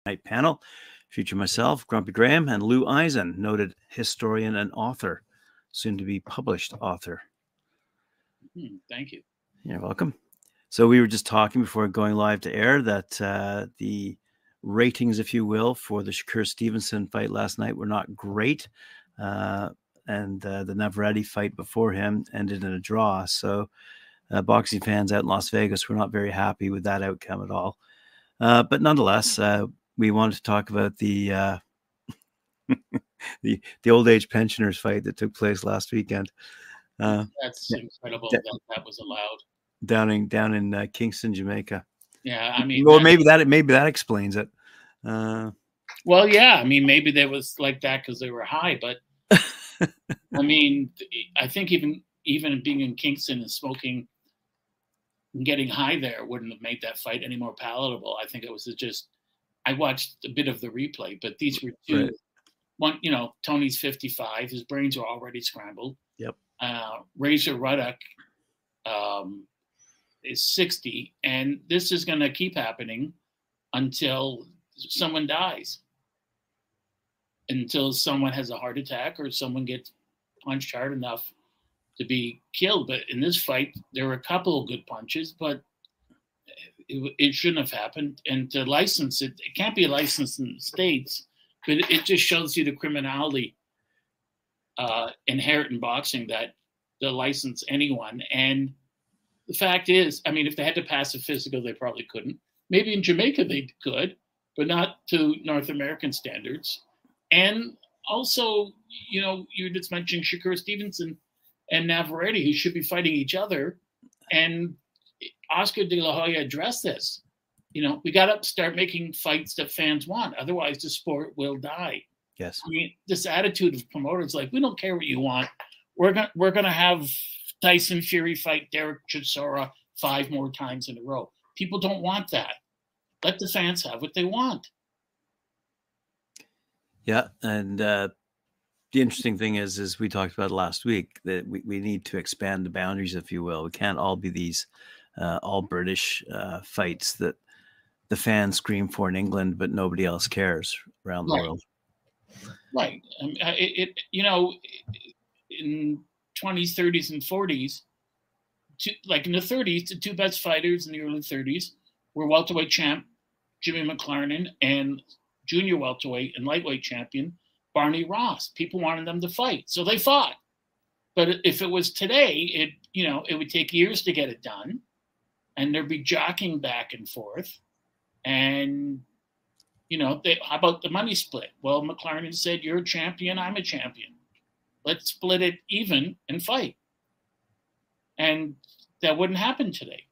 Night panel feature myself, Grumpy Graeme, and Lou Eisen, noted historian and author, soon to be published author. Thank you. You're welcome. So we were just talking before going live to air that the ratings, if you will, for the Shakur Stevenson fight last night were not great. And the Navarrete fight before him ended in a draw. So boxing fans out in Las Vegas were not very happy with that outcome at all. But nonetheless, we wanted to talk about the the old age pensioners fight that took place last weekend. That's incredible that was allowed down in Kingston, Jamaica. Yeah, I mean, well, maybe that explains it. Well, yeah, I mean, maybe they was like that because they were high, but I mean, I think even being in Kingston and smoking and getting high there wouldn't have made that fight any more palatable. I think it was just, I watched a bit of the replay, but these were two. Right. One, you know, Tony's 55, his brains are already scrambled. Yep. Razor Ruddock is 60, and this is going to keep happening until someone dies, until someone has a heart attack or someone gets punched hard enough to be killed. But in this fight, there were a couple of good punches, but it shouldn't have happened. And to license it, it can't be licensed in the States, but it just shows you the criminality inherent in boxing, that they'll license anyone. And the fact is, I mean, if they had to pass a physical, they probably couldn't. Maybe in Jamaica they could, but not to North American standards. And also, you know, you just mentioned Shakur Stevenson and Navarrete, who should be fighting each other. And Oscar De La Hoya addressed this. You know, we got to start making fights that fans want. Otherwise, the sport will die. Yes. I mean, this attitude of promoters, like, we don't care what you want. We're gonna have Tyson Fury fight Derek Chisora 5 more times in a row. People don't want that. Let the fans have what they want. Yeah, and the interesting thing is we talked about last week that we need to expand the boundaries, if you will. We can't all be these all British fights that the fans scream for in England, but nobody else cares around the world. Right. You know, in 20s, 30s, and 40s, like in the 30s, the two best fighters in the early 30s were welterweight champ Jimmy McLarnin and junior welterweight and lightweight champion Barney Ross. People wanted them to fight, so they fought. But if it was today, it would take years to get it done, and there'd be jockeying back and forth. And how about the money split? Well, McLarnin said, "You're a champion, I'm a champion. Let's split it even and fight." And that wouldn't happen today.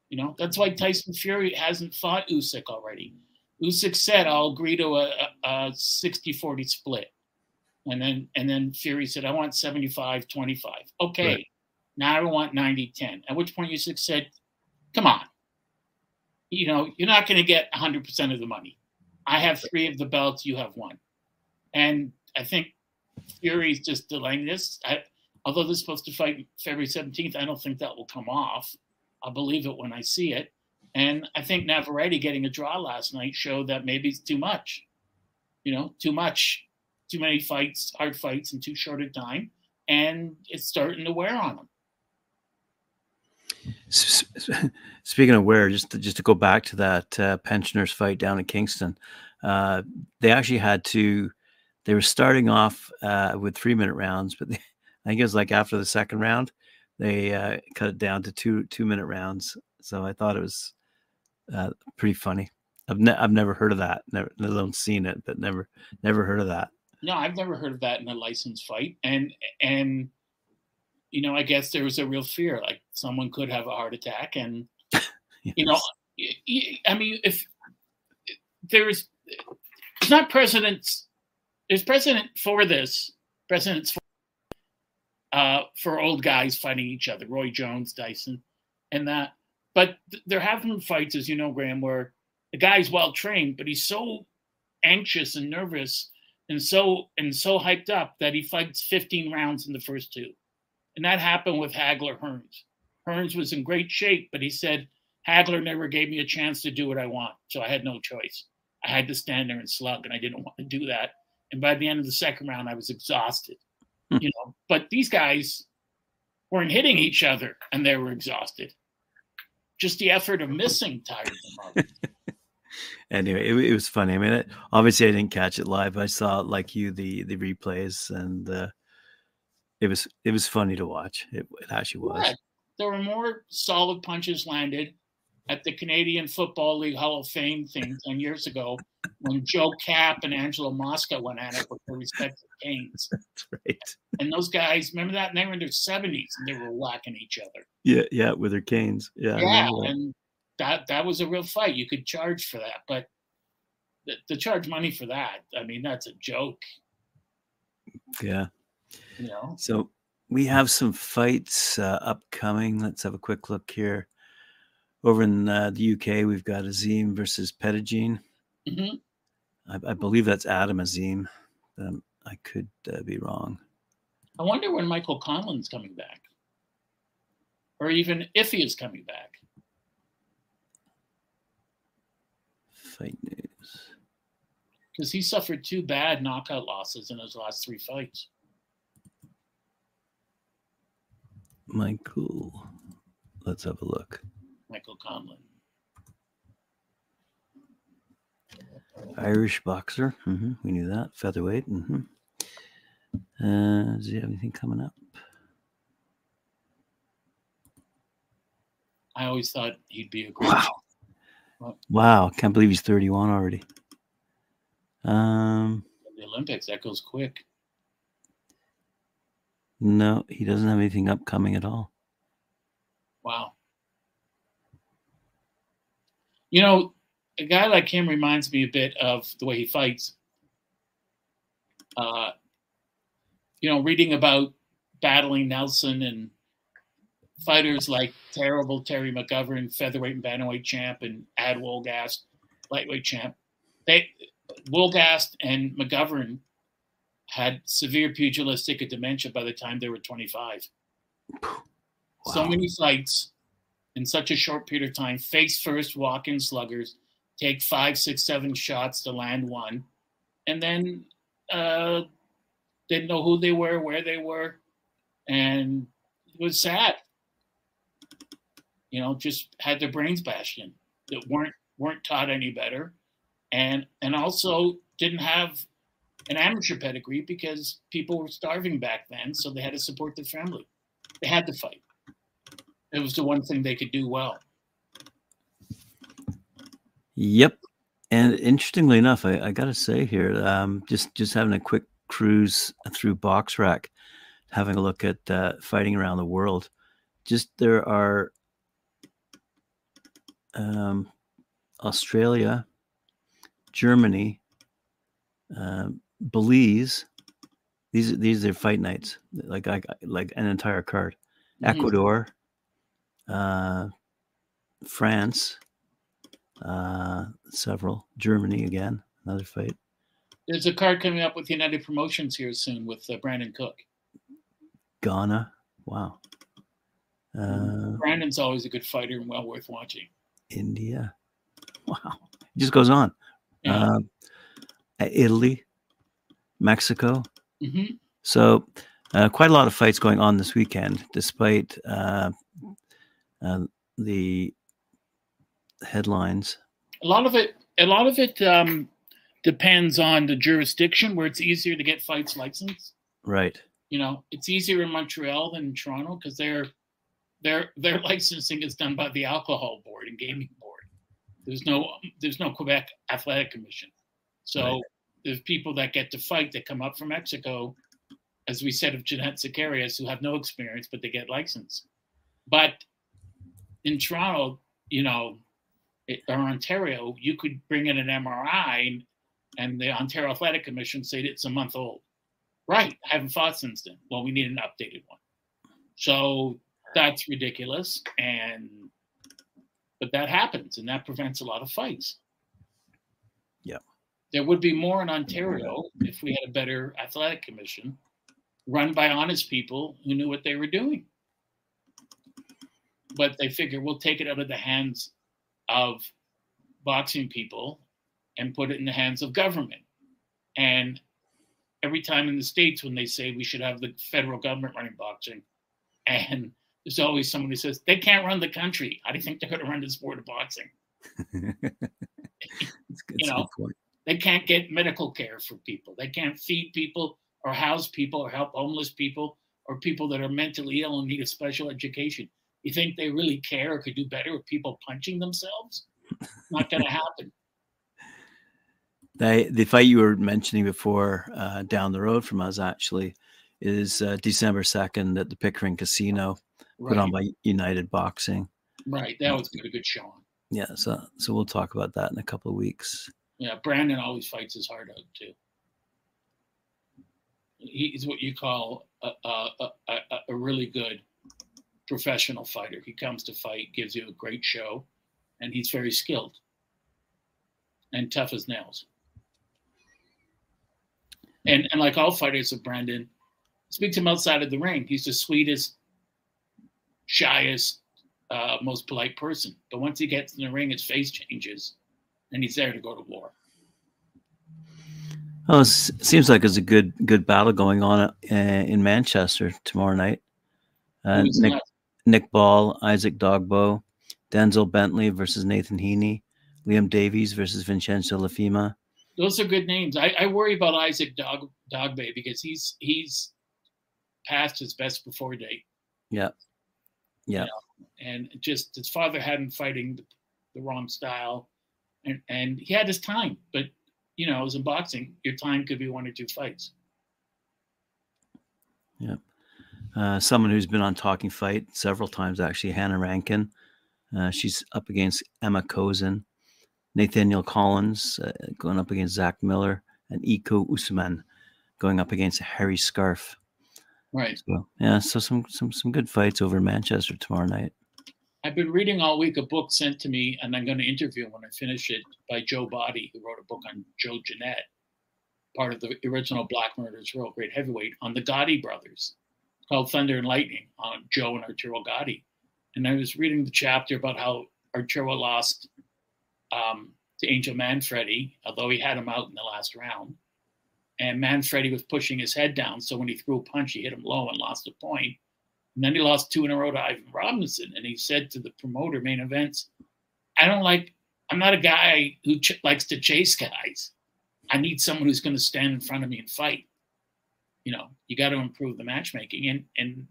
You know, that's why Tyson Fury hasn't fought Usyk already. Usyk said, "I'll agree to a 60-40 split." And then Fury said, "I want 75-25. Okay, right. Now I want 90-10. At which point Usyk said, "Come on. You know, you're not going to get 100% of the money. I have 3 of the belts, you have 1. And I think Fury's just delaying this. Although they're supposed to fight February 17th, I don't think that will come off. I'll believe it when I see it. And I think Navarrete getting a draw last night showed that maybe it's too much. You know, too many fights, hard fights in too short a time. And it's starting to wear on them. Speaking of wear, just to go back to that pensioners fight down in Kingston, they actually had to. They were starting off with 3-minute rounds, but I think it was like after the second round, they cut it down to 2-minute rounds. So I thought it was pretty funny. I've never heard of that. Never alone seen it, but never heard of that. No, I've never heard of that in a licensed fight. And you know, I guess there was a real fear, like someone could have a heart attack, and yes. You know, I mean, if there's not precedents, there's precedent for this, precedents for old guys fighting each other, Roy Jones, Dyson, and that. But there have been fights, as you know, Graeme, where the guy's well trained, but he's so anxious and nervous and so hyped up that he fights 15 rounds in the first 2. And that happened with Hagler Hearns. Hearns was in great shape, but he said, "Hagler never gave me a chance to do what I want, so I had no choice." had to stand there and slug, and I didn't want to do that. And by the end of the second round, I was exhausted. But these guys weren't hitting each other, and they were exhausted. Just the effort of missing tired them out. Anyway, it was funny. I mean, obviously I didn't catch it live. I saw, like you, the replays, and it was funny to watch. It actually was. Yeah, there were more solid punches landed at the Canadian Football League Hall of Fame thing 10 years ago when Joe Kapp and Angelo Mosca went at it with their respective canes. That's right. And those guys, remember that? And they were in their 70s and they were whacking each other. Yeah, with their canes. Yeah, and that was a real fight. You could charge for that, but to charge money for that, I mean, that's a joke. Yeah. So we have some fights upcoming. Let's have a quick look here. Over in the UK, we've got Azim versus Pettigene. Mm-hmm. I believe that's Adam Azim. I could be wrong. I wonder when Michael Conlan's coming back, or even if he is coming back. Fight news. Because he suffered 2 bad knockout losses in his last 3 fights. Michael. Let's have a look. Michael Conlan. Irish boxer. Mm-hmm. We knew that. Featherweight. Mm-hmm. Does he have anything coming up? I always thought he'd be a great. Wow. Can't believe he's 31 already. The Olympics, that goes quick. No, he doesn't have anything upcoming at all. Wow. A guy like him reminds me a bit of the way he fights. Reading about battling Nelson and fighters like terrible Terry McGovern, featherweight and bantamweight champ, and Ad Wolgast, lightweight champ. Wolgast and McGovern had severe pugilistic dementia by the time they were 25. Wow. So many fights in such a short period of time. Face first, walk-in sluggers, take 5, 6, 7 shots to land one, and then didn't know who they were, where they were, and it was sad. Just had their brains bashed in that weren't taught any better, and also didn't have an amateur pedigree because people were starving back then, so they had to support their family. They had to fight. It was the one thing they could do well. Yep. And interestingly enough, I got to say here, just having a quick cruise through BoxRec, having a look at fighting around the world. Just there are Australia, Germany, Belize. These are fight nights, like an entire card. Mm-hmm. Ecuador, France, several. Germany again, another fight. There's a card coming up with United Promotions here soon with Brandon Cook. Ghana, wow. Brandon's always a good fighter and well worth watching. India, wow. It just goes on. Yeah. Italy, Mexico. Mm-hmm. So quite a lot of fights going on this weekend, despite the headlines. A lot of it depends on the jurisdiction where it's easier to get fights licensed. Right. It's easier in Montreal than in Toronto because their licensing is done by the Alcohol Board and Gaming Board. There's no Quebec Athletic Commission. So right. There's people that get to fight that come up from Mexico, as we said of Jeanette Zacharias, who have no experience, but they get licensed. But in Toronto, or Ontario, you could bring in an MRI and the Ontario Athletic Commission say it's a month old. Right, I haven't fought since then. Well, we need an updated one. So that's ridiculous, but that happens, and that prevents a lot of fights. Yeah. There would be more in Ontario if we had a better athletic commission run by honest people who knew what they were doing. But they figure we'll take it out of the hands of boxing people and put it in the hands of government. And every time in the States when they say we should have the federal government running boxing, and there's always someone who says they can't run the country. How do you think they're going to run the sport of boxing? It's a good point. They can't get medical care for people. They can't feed people or house people or help homeless people or people that are mentally ill and need a special education. You think they really care or could do better with people punching themselves? Not going to happen. The fight you were mentioning before, down the road from us, actually, is December 2nd at the Pickering Casino, put on by United Boxing. Right, that was a good show. Yeah, so we'll talk about that in a couple of weeks. Yeah, Brandon always fights his heart out too. He's what you call a really good professional fighter. He comes to fight, gives you a great show, and he's very skilled and tough as nails. And like all fighters of Brandon, speak to him outside of the ring. He's the sweetest, shyest, most polite person. But once he gets in the ring, his face changes, and he's there to go to war. Oh, it seems like there's a good battle going on in Manchester tomorrow night. Nick Ball, Isaac Dogbo, Denzel Bentley versus Nathan Heaney, Liam Davies versus Vincenzo Lafima. Those are good names. I worry about Isaac Dogbe because he's past his best before date. Yeah. You know, and just his father had him fighting the wrong style, and he had his time. But you know, as in boxing, your time could be 1 or 2 fights. Yeah. Someone who's been on Talking Fight several times, actually, Hannah Rankin. She's up against Emma Kozin. Nathaniel Collins going up against Zach Miller, and Iko Usman going up against Harry Scarf. Right. So, yeah, so some good fights over in Manchester tomorrow night. I've been reading all week a book sent to me, and I'm going to interview when I finish it, by Joe Body, who wrote a book on Joe Jeanette, part of the original Black Murderers World Great Heavyweight, on the Gotti brothers, called Thunder and Lightning, on Joe and Arturo Gotti. And I was reading the chapter about how Arturo lost to Angel Manfredi, although he had him out in the last round. And Manfredi was pushing his head down, so when he threw a punch, he hit him low and lost a point. And then he lost 2 in a row to Ivan Robinson. And he said to the promoter, Main Events, I'm not a guy who likes to chase guys. I need someone who's going to stand in front of me and fight. You know, you got to improve the matchmaking. And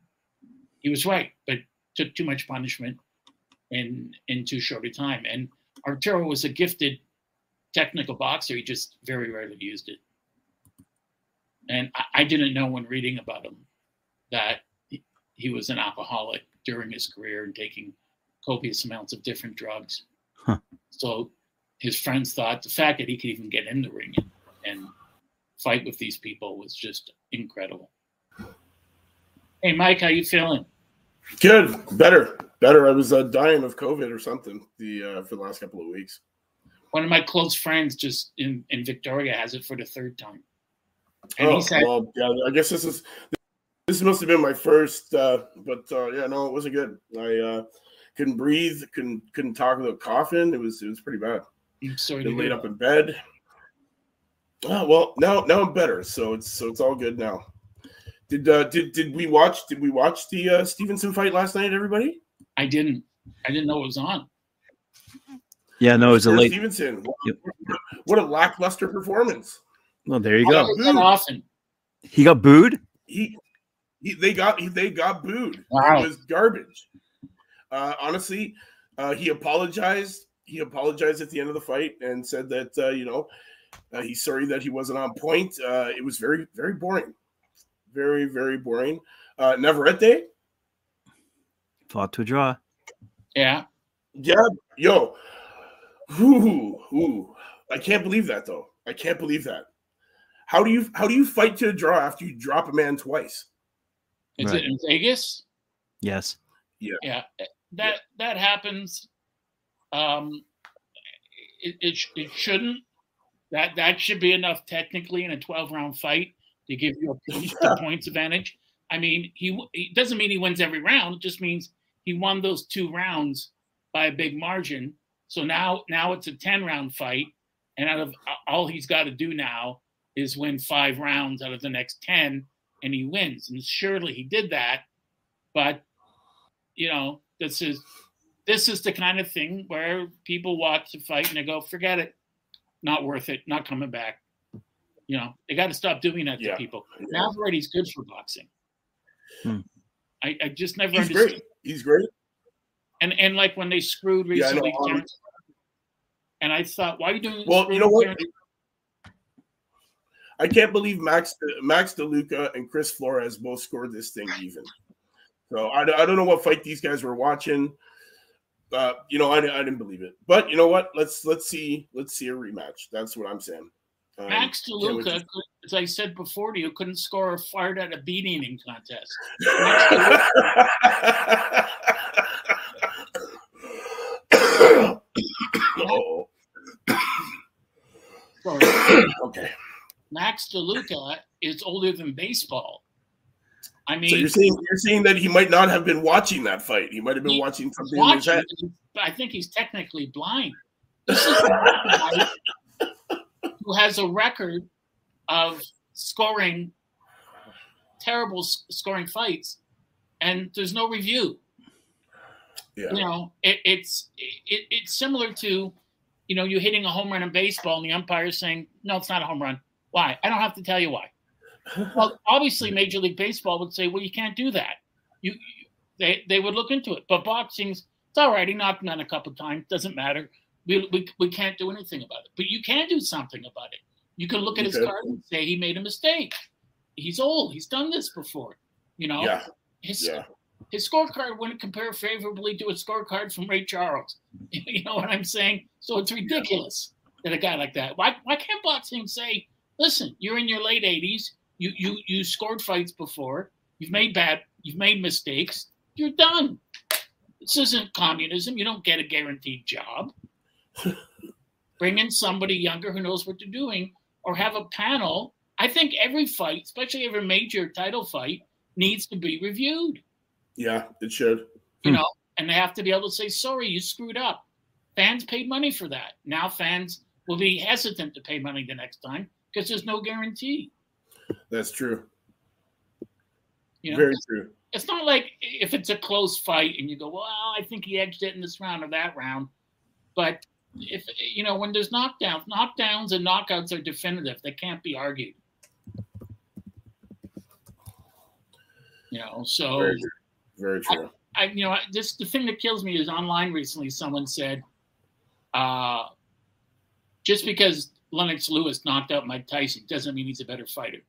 he was right, but took too much punishment in too short a time. And Arturo was a gifted technical boxer. He just very rarely used it. And I didn't know when reading about him that he was an alcoholic during his career and taking copious amounts of different drugs. Huh. So his friends thought the fact that he could even get in the ring and fight with these people was just incredible. Hey, Mike, how you feeling? Good. Better. I was dying of COVID or something for the last couple of weeks. One of my close friends just in Victoria has it for the 3rd time. And he said, well, yeah, I guess this must have been my first, but yeah, no, it wasn't good. I couldn't breathe, couldn't talk without coughing. It was pretty bad. I'm sorry. Been laid up in bed. Oh, well, now I'm better, so it's all good now. Did we watch the Stevenson fight last night, everybody? I didn't know it was on. Yeah, no, it was a late. Stevenson. What a lackluster performance. Well, there you go. Often. He got booed? They got booed. Wow. It was garbage. Honestly, he apologized. He apologized at the end of the fight and said that he's sorry that he wasn't on point. It was very, very boring. Very, very boring. Navarrete fought to a draw. Yeah. Yeah. Yo. Ooh. I can't believe that though. I can't believe that. How do you fight to a draw after you drop a man twice? Is it in Vegas? Yes. Yeah. Yeah. That happens. It shouldn't. That should be enough technically in a 12-round fight to give you a points advantage. I mean, he doesn't mean he wins every round. It just means he won those 2 rounds by a big margin. So now it's a 10-round fight, and out of all he's got to do now is win 5 rounds out of the next 10, and he wins. And surely he did that, but this is the kind of thing where people watch the fight and they go, forget it, not worth it, not coming back. They got to stop doing that to people. Yeah. Now already he's good for boxing. I just never understood. Great. He's great. And like when they screwed recently, and I thought, why are you doing? Well, you know what? I can't believe Max DeLuca and Chris Flores both scored this thing even. So I don't know what fight these guys were watching. I didn't believe it. But you know what? Let's see a rematch. That's what I'm saying. Max DeLuca, as I said before to you, couldn't score or fired at a beat eating contest. Okay. Max DeLuca is older than baseball. I mean, so you're saying that he might not have been watching that fight. He might have been watching something in his head. I think he's technically blind. This is a guy who has a record of scoring terrible scoring fights, and there's no review. Yeah. It's similar to, you hitting a home run in baseball and the umpire saying, no, it's not a home run. Why? I don't have to tell you why. Well, obviously Major League Baseball would say, well, you can't do that. They would look into it. But boxing's, it's all right. He knocked him down a couple of times. Doesn't matter. We can't do anything about it. But you can do something about it. You can look at his card and say he made a mistake. He's old. He's done this before. Yeah. His scorecard wouldn't compare favorably to a scorecard from Ray Charles. You know what I'm saying? So it's ridiculous that a guy like that. Why can't boxing say, listen, you're in your late 80s. You scored fights before. You've made mistakes. You're done. This isn't communism. You don't get a guaranteed job. Bring in somebody younger who knows what they're doing, or have a panel. I think every fight, especially every major title fight, needs to be reviewed. Yeah, it should. And they have to be able to say, sorry, you screwed up. Fans paid money for that. Now fans will be hesitant to pay money the next time because there's no guarantee. That's true. Very true. It's not like if it's a close fight and you go, well, I think he edged it in this round or that round. But if when there's knockdowns and knockouts are definitive. They can't be argued. So very true. Very true. The thing that kills me is online recently someone said, just because Lennox Lewis knocked out Mike Tyson doesn't mean he's a better fighter.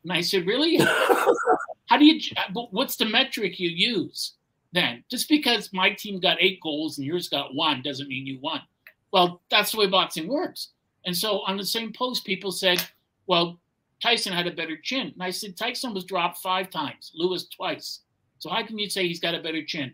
And I said, really? What's the metric you use then? Just because my team got 8 goals and yours got 1 doesn't mean you won. Well, that's the way boxing works. And so on the same post, people said, well, Tyson had a better chin. And I said, Tyson was dropped 5 times, Lewis twice. So how can you say he's got a better chin?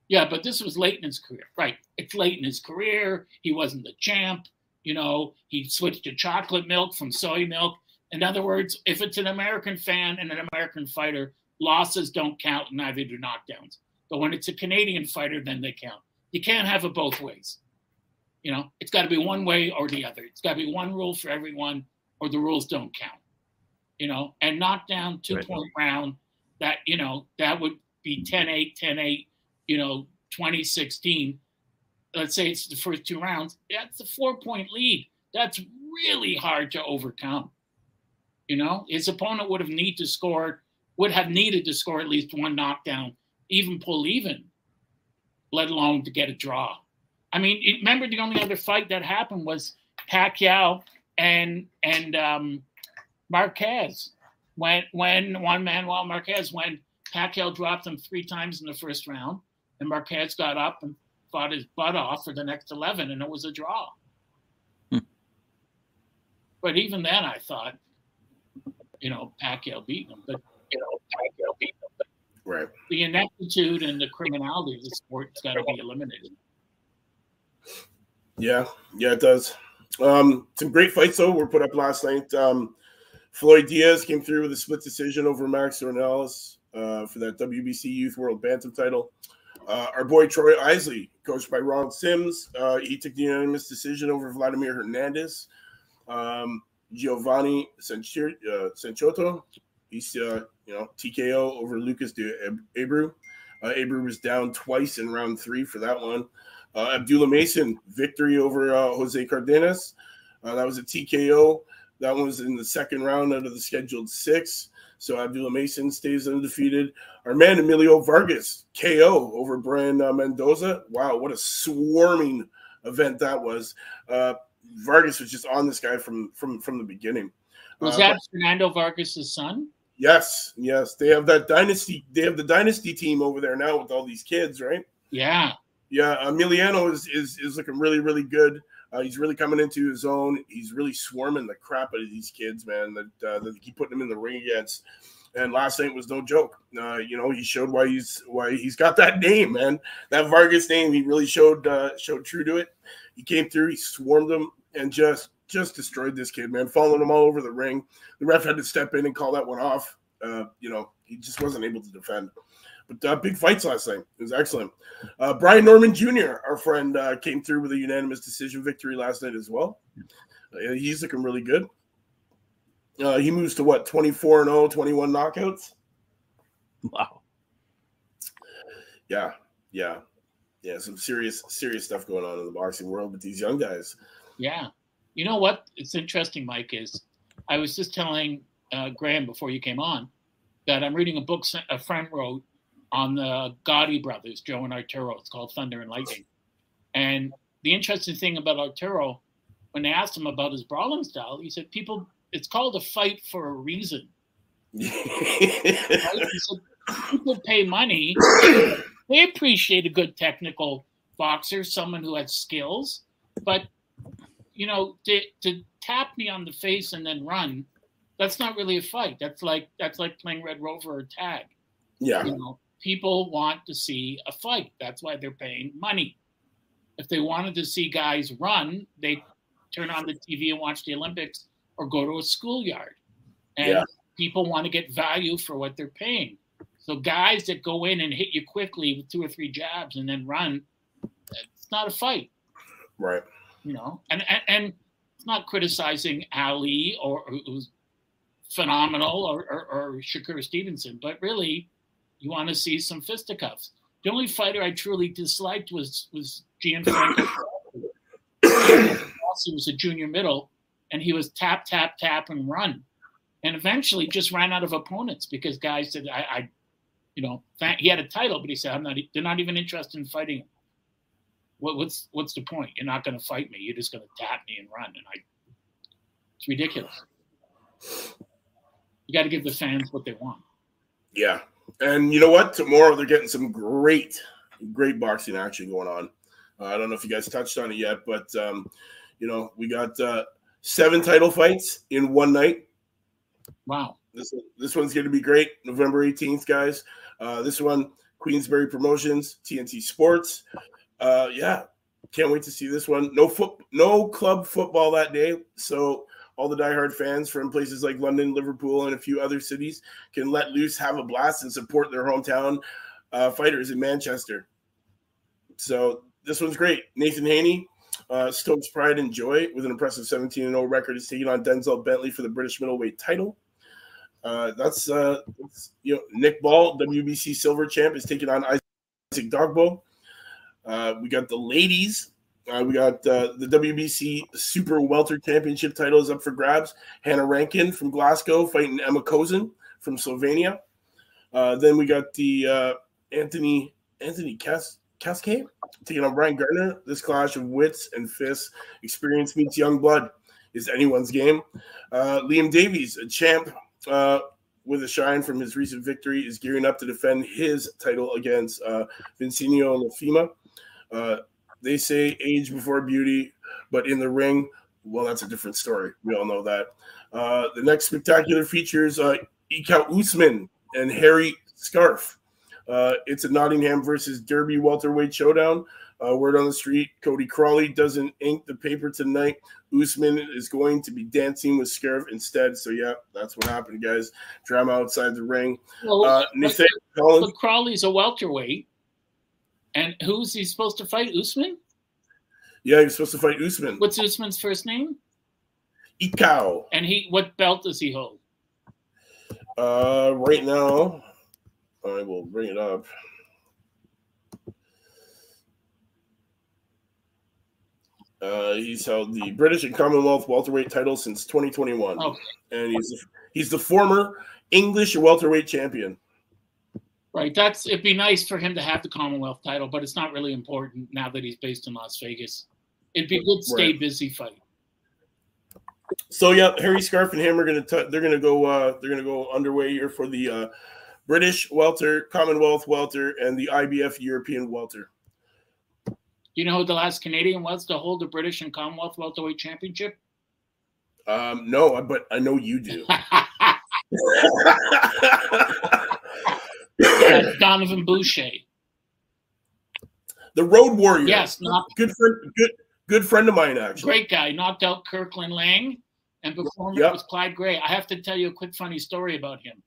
Yeah, but this was late in his career. Right. It's late in his career. He wasn't the champ. He switched to chocolate milk from soy milk. In other words, if it's an American fan and an American fighter, losses don't count, and neither do knockdowns. But when it's a Canadian fighter, then they count. You can't have it both ways. It's got to be one way or the other. It's got to be one rule for everyone, or the rules don't count. And knockdown, 2-point round, that would be 10-8, 10-8, 20-16. Let's say it's the first 2 rounds. That's a 4-point lead. That's really hard to overcome. His opponent would have needed to score at least 1 knockdown, even pull even, let alone to get a draw. I mean, remember the only other fight that happened was Pacquiao and Marquez. When Manuel Marquez, when Pacquiao dropped him 3 times in the first round, and Marquez got up and fought his butt off for the next 11, and it was a draw. But even then, I thought, Pacquiao beat him. But right. The ineptitude and the criminality of the sport has got to be eliminated. Yeah, it does. Some great fights, though, were put up last night. Floyd Diaz came through with a split decision over Max Ornelas for that WBC Youth World Bantam title. Our boy Troy Isley, coached by Ron Sims, he took the unanimous decision over Vladimir Hernandez. Giovanni Sanchotto, he's TKO over Lucas de Abreu. Abreu was down twice in round 3 for that one. Abdullah Mason, victory over Jose Cardenas. That was a TKO. That one was in the second round out of the scheduled 6. So Abdullah Mason stays undefeated. Our man Emilio Vargas, KO over Brian Mendoza. Wow, what a swarming event that was. Vargas was just on this guy from the beginning. Was that Fernando Vargas' son? Yes. They have that dynasty. They have the dynasty team over there now with all these kids, right? Yeah. Emiliano is looking really, really good. He's really coming into his own. He's really swarming the crap out of these kids, man. That they keep putting him in the ring against. And last night was no joke. He showed why he's got that name, man. That Vargas name. He really showed true to it. He came through. He swarmed them and just destroyed this kid, man. Following him all over the ring. The ref had to step in and call that one off. He just wasn't able to defend. But big fights last night. It was excellent. Brian Norman Jr., our friend, came through with a unanimous decision victory last night as well. He's looking really good. He moves to 24-0, 21 knockouts. Wow. Yeah. Some serious stuff going on in the boxing world with these young guys. Yeah. You know what? It's interesting, Mike, is I was just telling Graeme before you came on that I'm reading a book a friend wrote on the Gotti brothers, Joe and Arturo. It's called Thunder and Lightning. And the interesting thing about Arturo, when they asked him about his brawling style, he said, it's called a fight for a reason. Right? He said, people pay money. They appreciate a good technical boxer, someone who has skills. But, to tap me on the face and then run, that's not really a fight. That's like playing Red Rover or tag. Yeah. People want to see a fight. That's why they're paying money. If they wanted to see guys run, they turn on the TV and watch the Olympics or go to a schoolyard. And people want to get value for what they're paying. So guys that go in and hit you quickly with 2 or 3 jabs and then run, it's not a fight. Right. And it's not criticizing Ali or who's phenomenal or Shakur Stevenson, but really you want to see some fisticuffs. The only fighter I truly disliked was Gianfranco. He was a junior middle, and he was tap, tap, tap, and run. And eventually just ran out of opponents because guys said, he had a title, but he said, they're not even interested in fighting him. What's the point? You're not going to fight me. You're just going to tap me and run. And it's ridiculous. You got to give the fans what they want. Yeah. And you know what? Tomorrow they're getting some great boxing action going on. I don't know if you guys touched on it yet, but, we got 7 title fights in one night. Wow. This one's going to be great. November 18th, guys. This one, Queensberry Promotions, TNT Sports. Can't wait to see this one. No club football that day, so all the diehard fans from places like London, Liverpool, and a few other cities can let loose, have a blast, and support their hometown fighters in Manchester. So this one's great. Nathan Haney, Stokes Pride and Joy, with an impressive 17-0 record, is taking on Denzel Bentley for the British middleweight title. That's Nick Ball, WBC silver champ, is taking on Isaac Dogbo. We got the ladies. We got the WBC Super Welter Championship title is up for grabs. Hannah Rankin from Glasgow fighting Emma Kozin from Slovenia. Then we got the Anthony Cascade taking on Brian Gardner. This clash of wits and fists, experience meets young blood, is anyone's game. Liam Davies, a champ with a shine from his recent victory, is gearing up to defend his title against Vincenzo Lafima. They say age before beauty, but in the ring, well, that's a different story. We all know that. The next spectacular features Ikaw Usman and Harry Scarf. It's a Nottingham versus Derby welterweight showdown. Word on the street, Cody Crawley doesn't ink the paper tonight. Usman is going to be dancing with Scarf instead. So, yeah, that's what happened, guys. Drama outside the ring. Well, but Crawley's a welterweight. And who's he supposed to fight? Usman? Yeah, he's supposed to fight Usman. What's Usman's first name? Icao. And what belt does he hold? Right now, I will bring it up. He's held the British and Commonwealth welterweight title since 2021, and he's the former English welterweight champion. Right. It'd be nice for him to have the Commonwealth title, but it's not really important now that he's based in Las Vegas. It'd be a good stay busy fight. So yeah, Harry Scarf and him are gonna go underway here for the British welter, Commonwealth welter, and the IBF European welter. Do you know who the last Canadian was to hold the British and Commonwealth welterweight championship? No, but I know you do. Donovan Boucher, the Road Warrior. Yes, good friend of mine, actually. Great guy. Knocked out Kirkland Lang, and before him it was Clyde Gray. I have to tell you a quick funny story about him.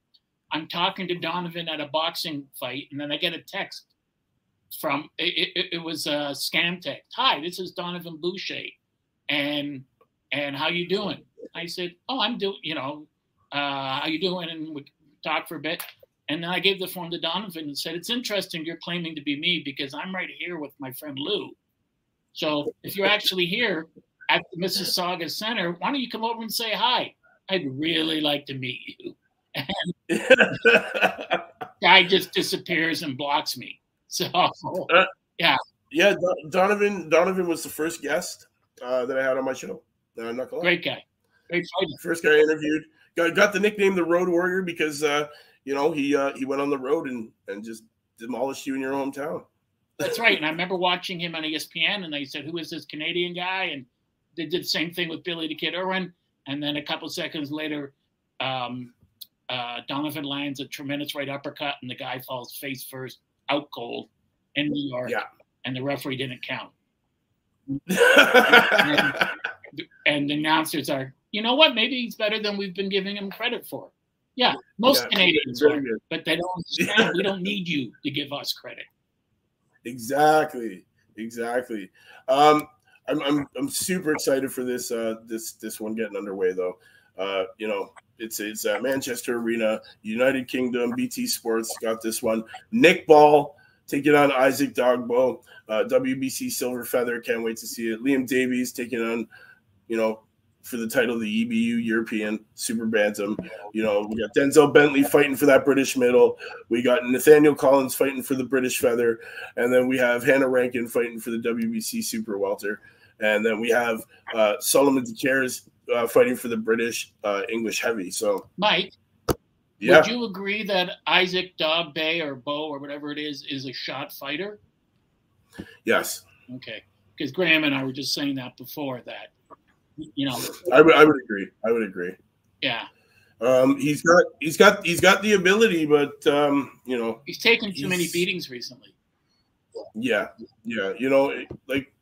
I'm talking to Donovan at a boxing fight, and then I get a text from it was a scam text. Hi, this is Donovan Boucher, and how you doing? I said, oh, I'm doing. How you doing? And we talked for a bit. And then I gave the phone to Donovan and said, it's interesting you're claiming to be me because I'm right here with my friend Lou. So if you're actually here at the Mississauga Center, why don't you come over and say hi? I'd really like to meet you. And guy just disappears and blocks me. So, yeah. Yeah, Donovan was the first guest that I had on my show. I'm not gonna lie. Great guy. Great fighter. First guy I interviewed. Got the nickname the Road Warrior because he went on the road and just demolished you in your hometown. That's right. And I remember watching him on ESPN, and they said, who is this Canadian guy? And they did the same thing with Billy the Kid Irwin. And then a couple seconds later, Donovan lands a tremendous right uppercut, and the guy falls face first, out cold in New York. Yeah. And the referee didn't count. and the announcers are, you know what? Maybe he's better than we've been giving him credit for. Yeah, most Canadians are, but they don't understand. Yeah. We don't need you to give us credit. Exactly. I'm super excited for this one getting underway though. It's Manchester Arena, United Kingdom, BT Sports got this one. Nick Ball taking on Isaac Dogbo, WBC Silver Feather. Can't wait to see it. Liam Davies taking on, for the title of the EBU European Super Bantam. We got Denzel Bentley fighting for that British middle. We got Nathaniel Collins fighting for the British feather. And then we have Hannah Rankin fighting for the WBC Super Welter. And then we have Solomon DeCaires fighting for the British English Heavy. So, Mike, would you agree that Isaac Dogbo or Bo or whatever it is a shot fighter? Yes. Okay. Because Graeme and I were just saying that before that. I would agree. Yeah. He's got the ability, but he's taken too many beatings recently. Yeah.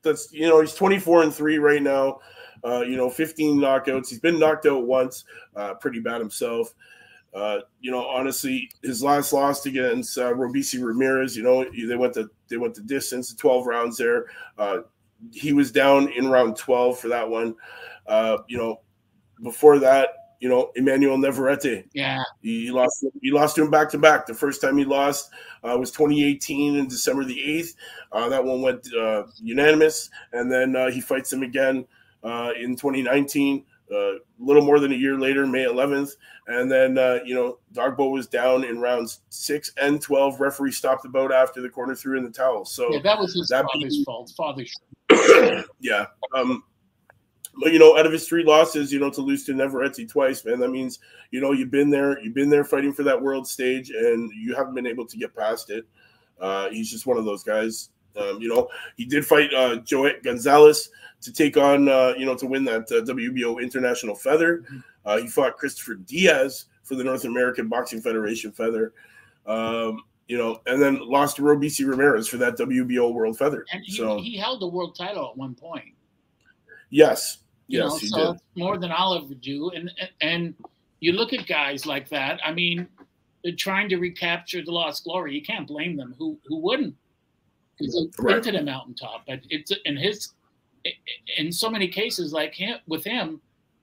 That's he's 24-3 right now. 15 knockouts. He's been knocked out once, pretty bad himself. Honestly, his last loss against Robeisy Ramirez, they went the distance, 12 rounds there. He was down in round 12 for that one. Before that, Emmanuel Navarrete. Yeah. He lost to him back to back. The first time he lost was 2018 in December the 8th. That one went unanimous. And then he fights him again in 2019, a little more than a year later, May 11th. And then, Dogbo was down in rounds 6 and 12. Referee stopped the bout after the corner threw in the towel. So that was his father's fault. Father's yeah. But out of his 3 losses, to lose to Navarrete twice, man, that means you've been there fighting for that world stage, and you haven't been able to get past it. He's just one of those guys. He did fight Joet Gonzalez to take on to win that WBO International Feather. He fought Christopher Diaz for the North American Boxing Federation Feather. And then lost to Robeisy Ramirez for that WBO World Feather. And he held the world title at one point. Yes, he did. It's more than I'll ever do. And you look at guys like that. I mean, they're trying to recapture the lost glory. You can't blame them. Who wouldn't? Because they've been to the mountaintop. But it's in so many cases like him,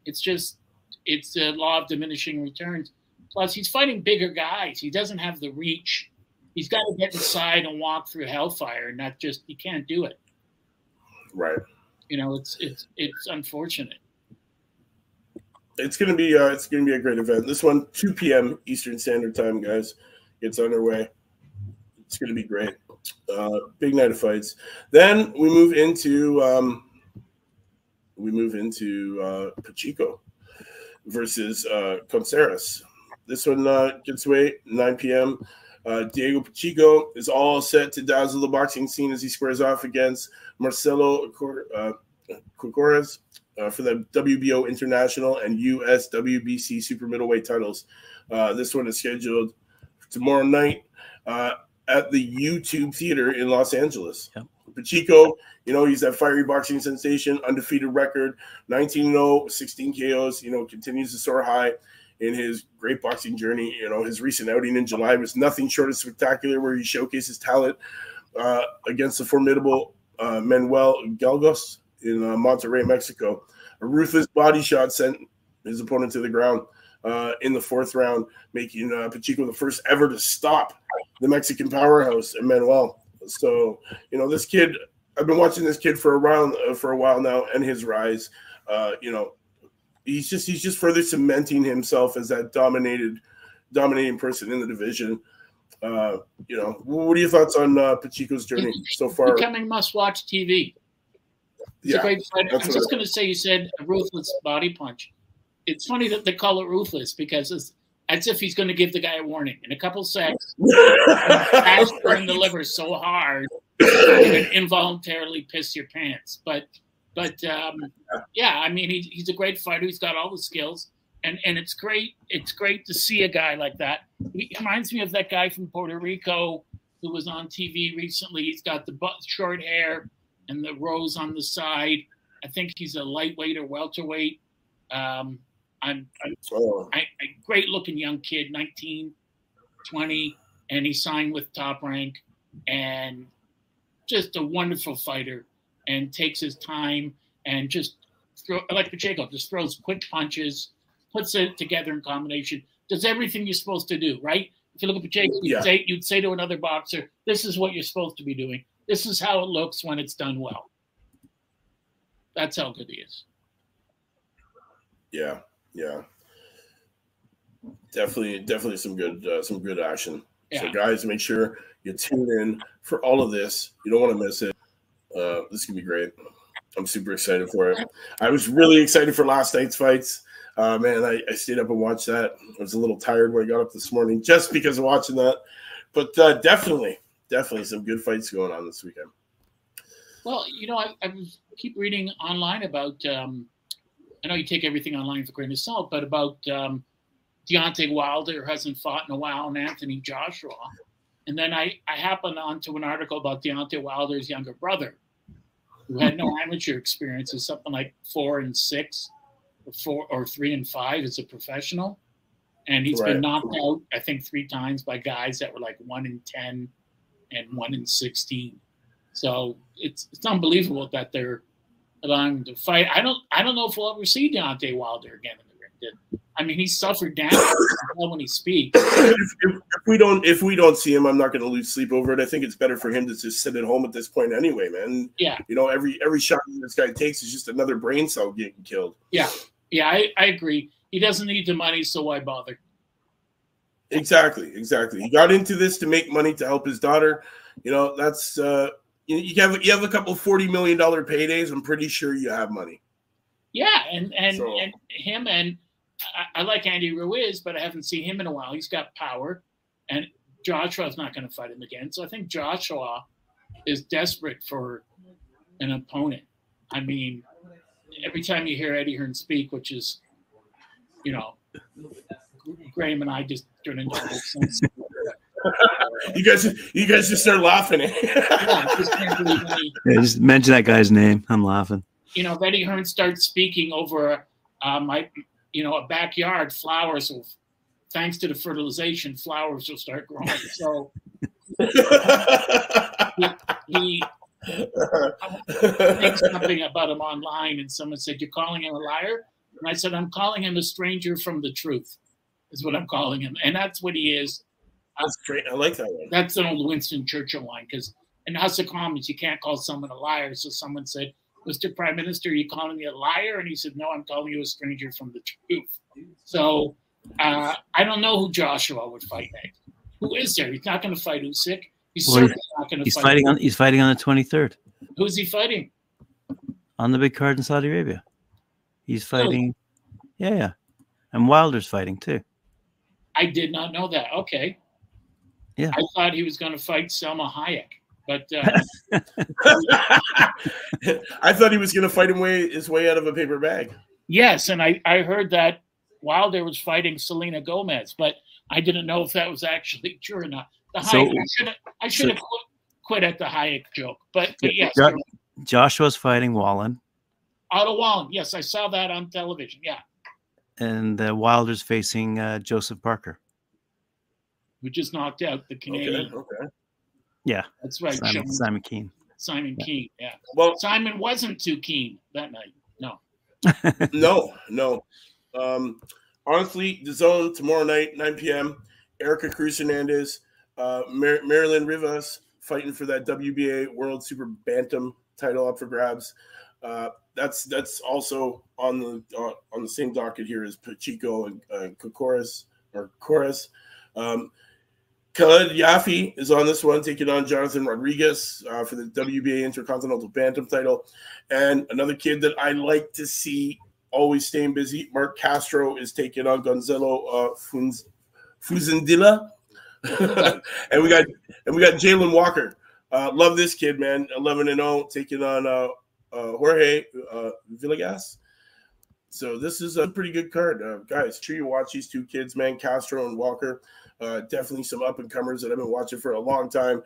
It's just, it's the law of diminishing returns. Plus, he's fighting bigger guys. He doesn't have the reach. He's got to get inside and walk through hellfire, and not just, he can't do it. Right. You know, it's unfortunate. It's gonna be a great event. This one, 2 p.m. Eastern Standard Time, guys. It's underway. It's gonna be great. Big night of fights. Then we move into Pacheco versus Contreras. This one gets away 9 p.m. Diego Pacheco is all set to dazzle the boxing scene as he squares off against Marcelo Corcoras for the WBO International and US WBC super middleweight titles. This one is scheduled tomorrow night at the YouTube Theater in Los Angeles. Yep. Pacheco, you know, he's that fiery boxing sensation, undefeated record, 19-0, 16 KOs, you know, continues to soar high in his great boxing journey. You know, his recent outing in July was nothing short of spectacular, where he showcases talent against the formidable Manuel Galgos in Monterrey, Mexico. A ruthless body shot sent his opponent to the ground in the 4th round, making Pacheco the first ever to stop the Mexican powerhouse, Manuel. So, you know, this kid, I've been watching this kid for a while now, and his rise, you know, he's just further cementing himself as that dominating person in the division. You know, what are your thoughts on Pacheco's journey so far? Becoming must-watch TV. It's a great fighter. I'm just going to say, you said a ruthless body punch. It's funny that they call it ruthless, because it's as if he's going to give the guy a warning. In a couple seconds, Ash burn the liver so hard you can involuntarily piss your pants. But yeah, I mean, he's a great fighter. He's got all the skills, and it's great. It's great to see a guy like that. He reminds me of that guy from Puerto Rico who was on TV recently. He's got the short hair and the rose on the side. I think he's a lightweight or welterweight. A great looking young kid, 19, 20, and he signed with Top Rank, and just a wonderful fighter, and takes his time and just like Pacheco, just throws quick punches, puts it together in combination, does everything you're supposed to do, right? If you look at Pacheco, you'd say to another boxer, this is what you're supposed to be doing. This is how it looks when it's done well. That's how good he is. Yeah. Definitely some good action. Yeah. So guys, make sure you tune in for all of this. You don't want to miss it. This can be great. I'm super excited for it. I was really excited for last night's fights. Man, I stayed up and watched that. I was a little tired when I got up this morning just because of watching that. But definitely some good fights going on this weekend. Well, you know, I keep reading online about I know you take everything online with a grain of salt, but about Deontay Wilder hasn't fought in a while, and Anthony Joshua. And then I happened onto an article about Deontay Wilder's younger brother, who had no amateur experience, is something like 4-6, or 3-5 as a professional. And he's been knocked out, I think, 3 times by guys that were like 1-10 and 1-16. So it's unbelievable that they're allowing him to fight. I don't know if we'll ever see Deontay Wilder again in the ring. I mean, he suffered damage when he speaks. If we don't see him, I'm not going to lose sleep over it. I think it's better for him to just sit at home at this point anyway, man. Yeah. You know, every shot this guy takes is just another brain cell getting killed. Yeah. Yeah, I agree. He doesn't need the money, so why bother? Exactly. He got into this to make money to help his daughter. You know, that's you have a couple of $40 million paydays. I'm pretty sure you have money. Yeah, and him, and I like Andy Ruiz, but I haven't seen him in a while. He's got power, and Joshua's not going to fight him again. So I think Joshua is desperate for an opponent. I mean, every time you hear Eddie Hearn speak, which is, you know, Graeme and I just turn into sense. You guys just start laughing. Just mention that guy's name. I'm laughing. You know, if Eddie Hearn starts speaking over a backyard, flowers will, thanks to the fertilization, flowers will start growing. So he thinks something about him online, and someone said, "You're calling him a liar?" And I said, I'm calling him a stranger from the truth, is what I'm calling him. And that's what he is. That's great. I like that one. That's an old Winston Churchill line, because in the House of Commons, you can't call someone a liar. So someone said, Mr. Prime Minister, are you calling me a liar? And he said, no, I'm calling you a stranger from the truth. So I don't know who Joshua would fight next. Who is there? He's not going to fight Usyk. He's certainly not going to fight. He's fighting on the 23rd. Who's he fighting? On the big card in Saudi Arabia. He's fighting. Oh. Yeah. And Wilder's fighting too. I did not know that. Okay. Yeah. I thought he was going to fight Selma Hayek, but I thought he was going to fight his way out of a paper bag. Yes, and I heard that Wilder was fighting Selena Gomez, but I didn't know if that was actually true or not. The Hayek, I should have quit at the Hayek joke, but yes. Joshua's fighting Wallen. Otto Wallen, yes, I saw that on television. Yeah. And Wilder's facing Joseph Parker, who just knocked out the Canadian. Okay. Yeah, that's right. Simon Keane. Simon Keane. Yeah. Well, Simon wasn't too keen that night. No. No. Honestly, the Zone tomorrow night, 9 p.m. Erica Cruz Hernandez, Marilyn Rivas fighting for that WBA World Super Bantam title up for grabs. That's also on the same docket here as Pacheco and Kokoris. Khaled Yafi is on this one, taking on Jonathan Rodriguez for the WBA Intercontinental Bantam title. And another kid that I like to see always staying busy, Mark Castro, is taking on Gonzalo Fuzendilla. and we got Jalen Walker. Love this kid, man. 11-0, taking on Jorge Villegas. So this is a pretty good card. Guys, make sure you watch these two kids, man, Castro and Walker. Definitely some up-and-comers that I've been watching for a long time.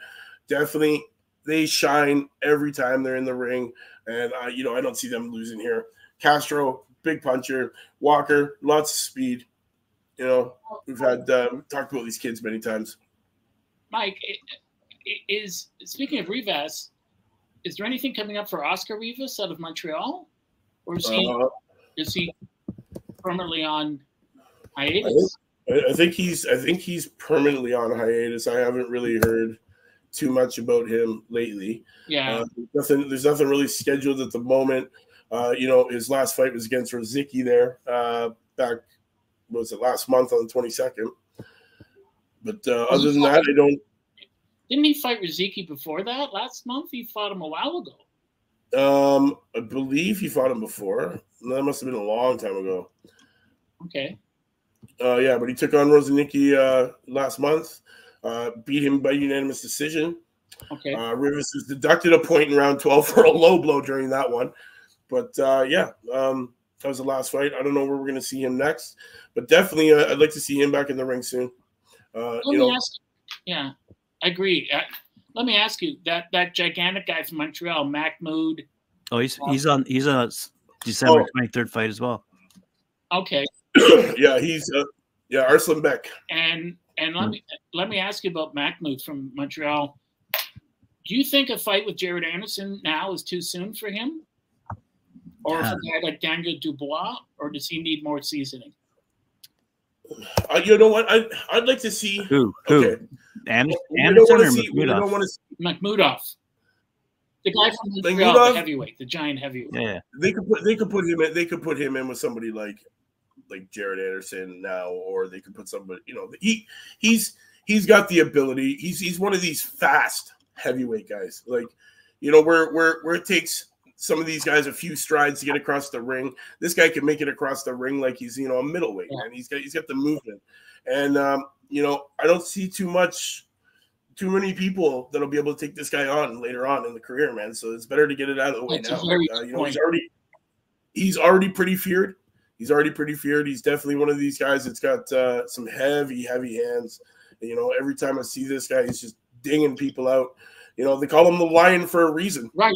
Definitely, they shine every time they're in the ring. And, I don't see them losing here. Castro, big puncher. Walker, lots of speed. We've talked about these kids many times. Mike, speaking of Rivas, is there anything coming up for Oscar Rivas out of Montreal? Or is he permanently on hiatus? I think he's permanently on hiatus. I haven't really heard too much about him lately. Yeah. There's nothing really scheduled at the moment. His last fight was against Rozicki there back, was it last month on the 22nd? But other than that, I don't. Didn't he fight Rozicki before that? Last month, he fought him a while ago. I believe he fought him before. That must have been a long time ago. Okay. Yeah, but he took on Rozicki last month, beat him by unanimous decision. Okay. Rivas was deducted a point in round 12 for a low blow during that one. But that was the last fight. I don't know where we're going to see him next, but definitely I'd like to see him back in the ring soon. Yeah, I agree. Let me ask you, that gigantic guy from Montreal, Mahmoud. Oh, he's on December 23rd fight as well. Okay. Yeah, he's Arslan Beck. And let me ask you about Mahmoud from Montreal. Do you think a fight with Jared Anderson now is too soon for him? Or for a guy like Daniel Dubois, or does he need more seasoning? You know what? I'd like to see who? Okay. Anderson we don't want to see Makhmudov. The guy from Montreal, the heavyweight, the giant heavyweight. Yeah. They could put him in with somebody like Jared Anderson now, or they could put somebody, he's got the ability. He's one of these fast heavyweight guys. Like, where it takes some of these guys a few strides to get across the ring. This guy can make it across the ring like he's, a middleweight, and he's got the movement. And I don't see too many people that'll be able to take this guy on later on in the career, man. So it's better to get it out of the way now. He's already pretty feared. He's definitely one of these guys that's got some heavy hands. And, every time I see this guy, he's just dinging people out. They call him the Lion for a reason. Right.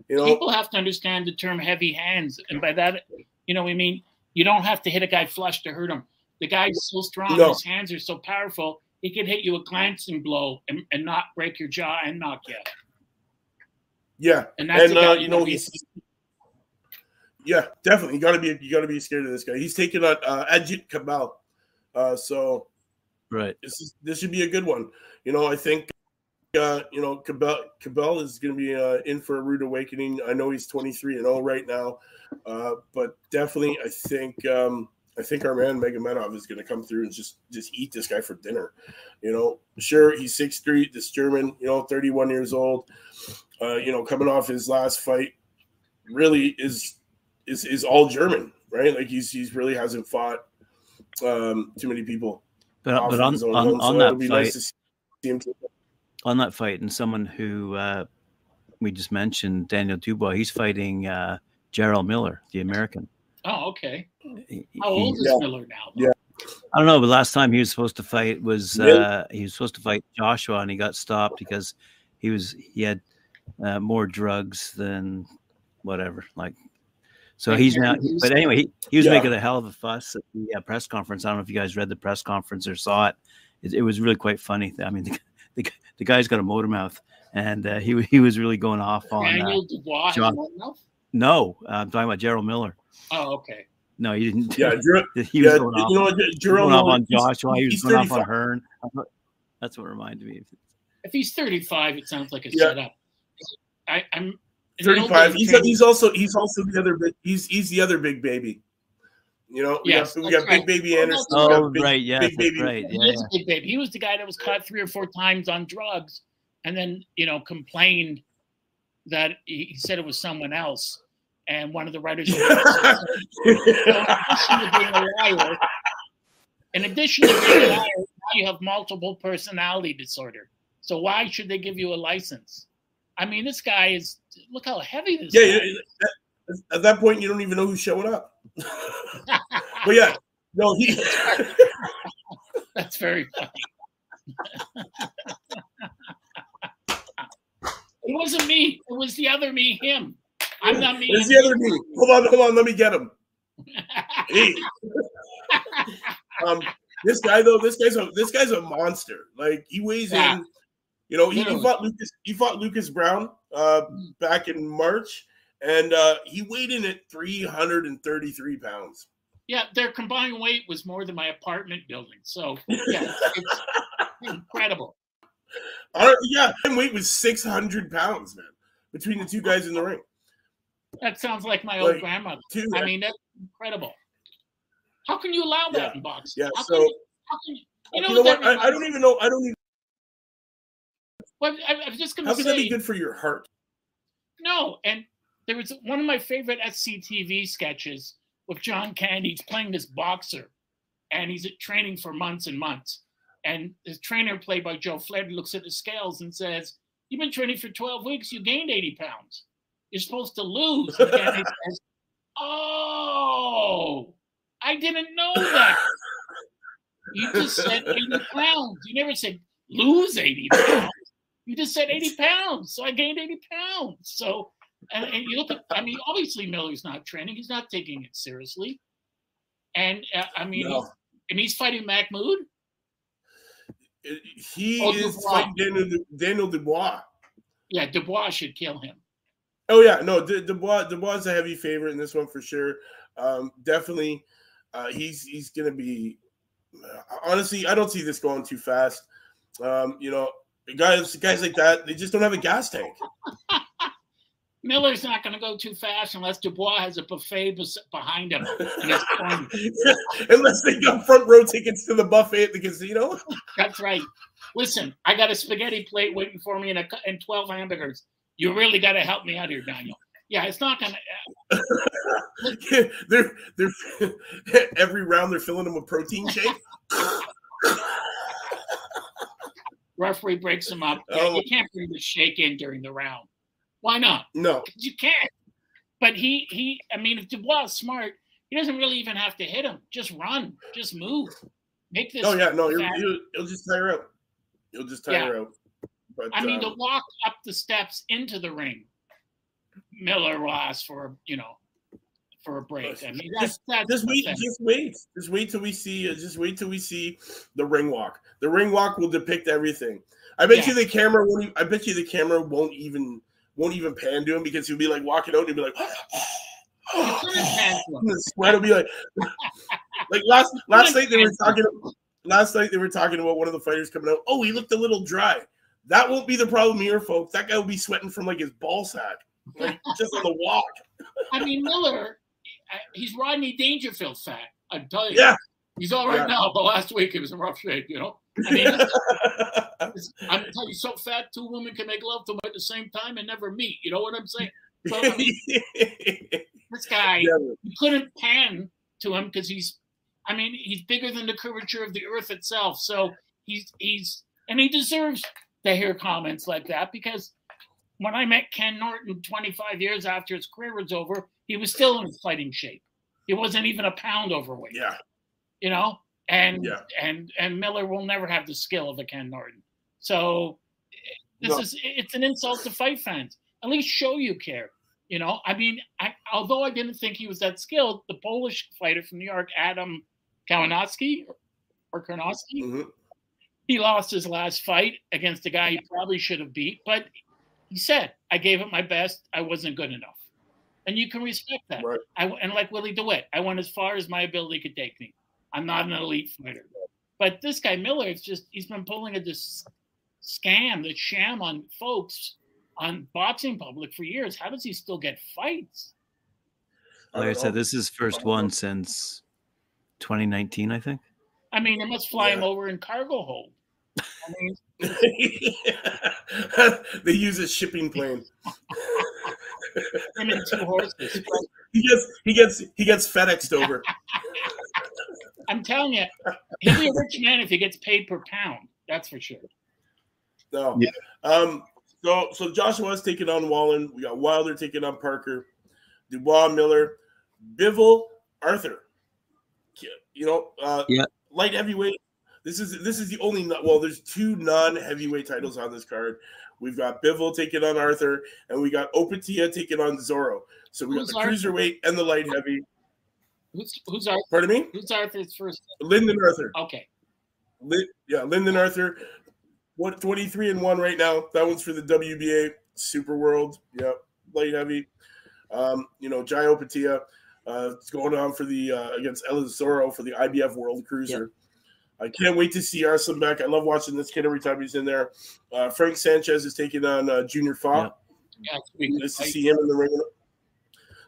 People have to understand the term heavy hands. And by that, we mean you don't have to hit a guy flush to hurt him. The guy's so strong, his hands are so powerful, he can hit you a glancing blow and not break your jaw and knock you out. Yeah. And that's Yeah, definitely. You gotta be scared of this guy. He's taking on Ajit Kabal. So right. This should be a good one. I think Cabell is going to be in for a rude awakening. I know he's 23-0 right now, but definitely I think our man Magomedov is going to come through and just eat this guy for dinner. Sure, he's 6'3", this German, 31 years old, coming off his last fight, really is all German, right? Like he's really hasn't fought too many people. But on that fight, nice to see him on that fight, and someone who we just mentioned, Daniel Dubois, he's fighting Jarrell Miller, the American. Oh, okay. How old is Miller now? Yeah, I don't know. But last time he was supposed to fight was he was supposed to fight Joshua, and he got stopped because he had more drugs than whatever. Like, so he's now. But anyway, he was making a hell of a fuss at the press conference. I don't know if you guys read the press conference or saw it. It was really quite funny. I mean, the guy's got a motor mouth, and he was really going off on Daniel Dubois. No, I'm talking about Jarrell Miller. Oh, okay. No, he didn't. Yeah, he was going off on Joshua. He was going off on Hearn. That's what reminded me. If he's 35, it sounds like a setup. I'm 35. He's also the other big. He's the other big baby. We got Big Baby Anderson. Oh, right, yeah, Big Baby. Right. He is a big baby. He was the guy that was caught 3 or 4 times on drugs, and then complained that he said it was someone else. And one of the writers said, in addition to being a liar, now you have multiple personality disorder. So why should they give you a license? I mean, this guy is. Look how heavy this guy is. At that point, you don't even know who's showing up. But yeah, no, he. That's very funny. It wasn't me. It was the other me. Him. I'm not me. It's the other me. Hold on. Let me get him. Hey. This guy's a monster. Like he weighs in. He fought Lucas Brown back in March. And he weighed in at 333 pounds. Yeah, their combined weight was more than my apartment building. So, yeah, it's incredible. Yeah, my weight was 600 pounds, man, between the two guys in the ring. That sounds like my old grandmother. I mean, that's incredible. How can you allow that in boxing? Yeah, how so can you know what? I don't even know. Well, I was just going to say. How can that be good for your heart? No, and there was one of my favorite SCTV sketches with John Candy. He's playing this boxer, and he's training for months and months. And his trainer, played by Joe Flaherty, looks at the scales and says, "You've been training for 12 weeks. You gained 80 pounds. You're supposed to lose." And Candy says, "Oh, I didn't know that. You just said 80 pounds. You never said lose 80 pounds. You just said 80 pounds. So I gained 80 pounds." So, and you look at, I mean, obviously Miller's not training. He's not taking it seriously. And he's fighting Mahmoud. He is fighting Daniel Dubois. Yeah, Dubois should kill him. Oh yeah, no, Dubois is a heavy favorite in this one for sure. Definitely, he's gonna be. Honestly, I don't see this going too fast. Guys like that, they just don't have a gas tank. Miller's not going to go too fast unless Dubois has a buffet behind him. Unless they got front row tickets to the buffet at the casino. That's right. Listen, I got a spaghetti plate waiting for me and 12 hamburgers. You really got to help me out here, Daniel. Yeah, it's not going to. They're every round they're filling them with protein shake. Referee breaks him up. Yeah, you can't bring the shake in during the round. Why not? No. You can't. But I mean, if Dubois is smart, he doesn't really even have to hit him. Just run. Just move. Make this. Oh, yeah. No, he'll just tire out. He'll just tire out. But, I mean, to walk up the steps into the ring, Miller will ask for a break. I mean, that's just wait till we see the ring walk. The ring walk will depict everything. I bet you the camera won't even pan to him because he'll be like walking out and he'll be like, You couldn't pan to him. The sweat will be like last night they were talking. Last night they were talking about one of the fighters coming out. Oh, he looked a little dry. That won't be the problem here, folks. That guy will be sweating from like his ball sack, like just on the walk. I mean, Miller, he's Rodney Dangerfield fat. I tell you. Yeah. He's all right now, but last week he was in rough shape, you know? I mean, I'm telling you, so fat, two women can make love to him at the same time and never meet. You know what I'm saying? So, I mean, this guy, you couldn't pan to him because he's bigger than the curvature of the earth itself. So he deserves to hear comments like that, because when I met Ken Norton 25 years after his career was over, he was still in fighting shape. He wasn't even a pound overweight. Yeah. You know, and Miller will never have the skill of a Ken Norton. So it's an insult to fight fans. At least show you care. You know, I mean, although I didn't think he was that skilled, the Polish fighter from New York, Adam Karnowski, he lost his last fight against a guy he probably should have beat. But he said, I gave it my best. I wasn't good enough. And you can respect that. Right. And like Willie DeWitt, I went as far as my ability could take me. I'm not an elite fighter. But this guy, Miller, he's been pulling this sham on folks, on boxing public for years. How does he still get fights? Like I said, this is first one since 2019, I think. I mean, they must fly him over in cargo hold. I mean, they use a shipping plane. Him and two horses. He gets FedExed over. I'm telling you, he'll be a rich man if he gets paid per pound. That's for sure. No. Yeah. So Joshua's taking on Wallen. We got Wilder taking on Parker. Dubois, Miller, Bivol, Arthur. You know, light heavyweight. This is the only. Well, there's two non-heavyweight titles on this card. We've got Bivol taking on Arthur, and we got Opatia taking on Zorro. So we got the cruiserweight and the light heavy. Who's Arthur? Pardon me? Who's Arthur's first? Lyndon Arthur. Okay. Lyndon Arthur. 23-1 right now. That one's for the WBA Super World. Yep, light heavy. You know, Jai Opatia. It's going on for the against El Zorro for the IBF World Cruiser. Yep. I can't wait to see Arslan back. I love watching this kid every time he's in there. Frank Sanchez is taking on Junior Fa. Yeah, nice to see him in the ring.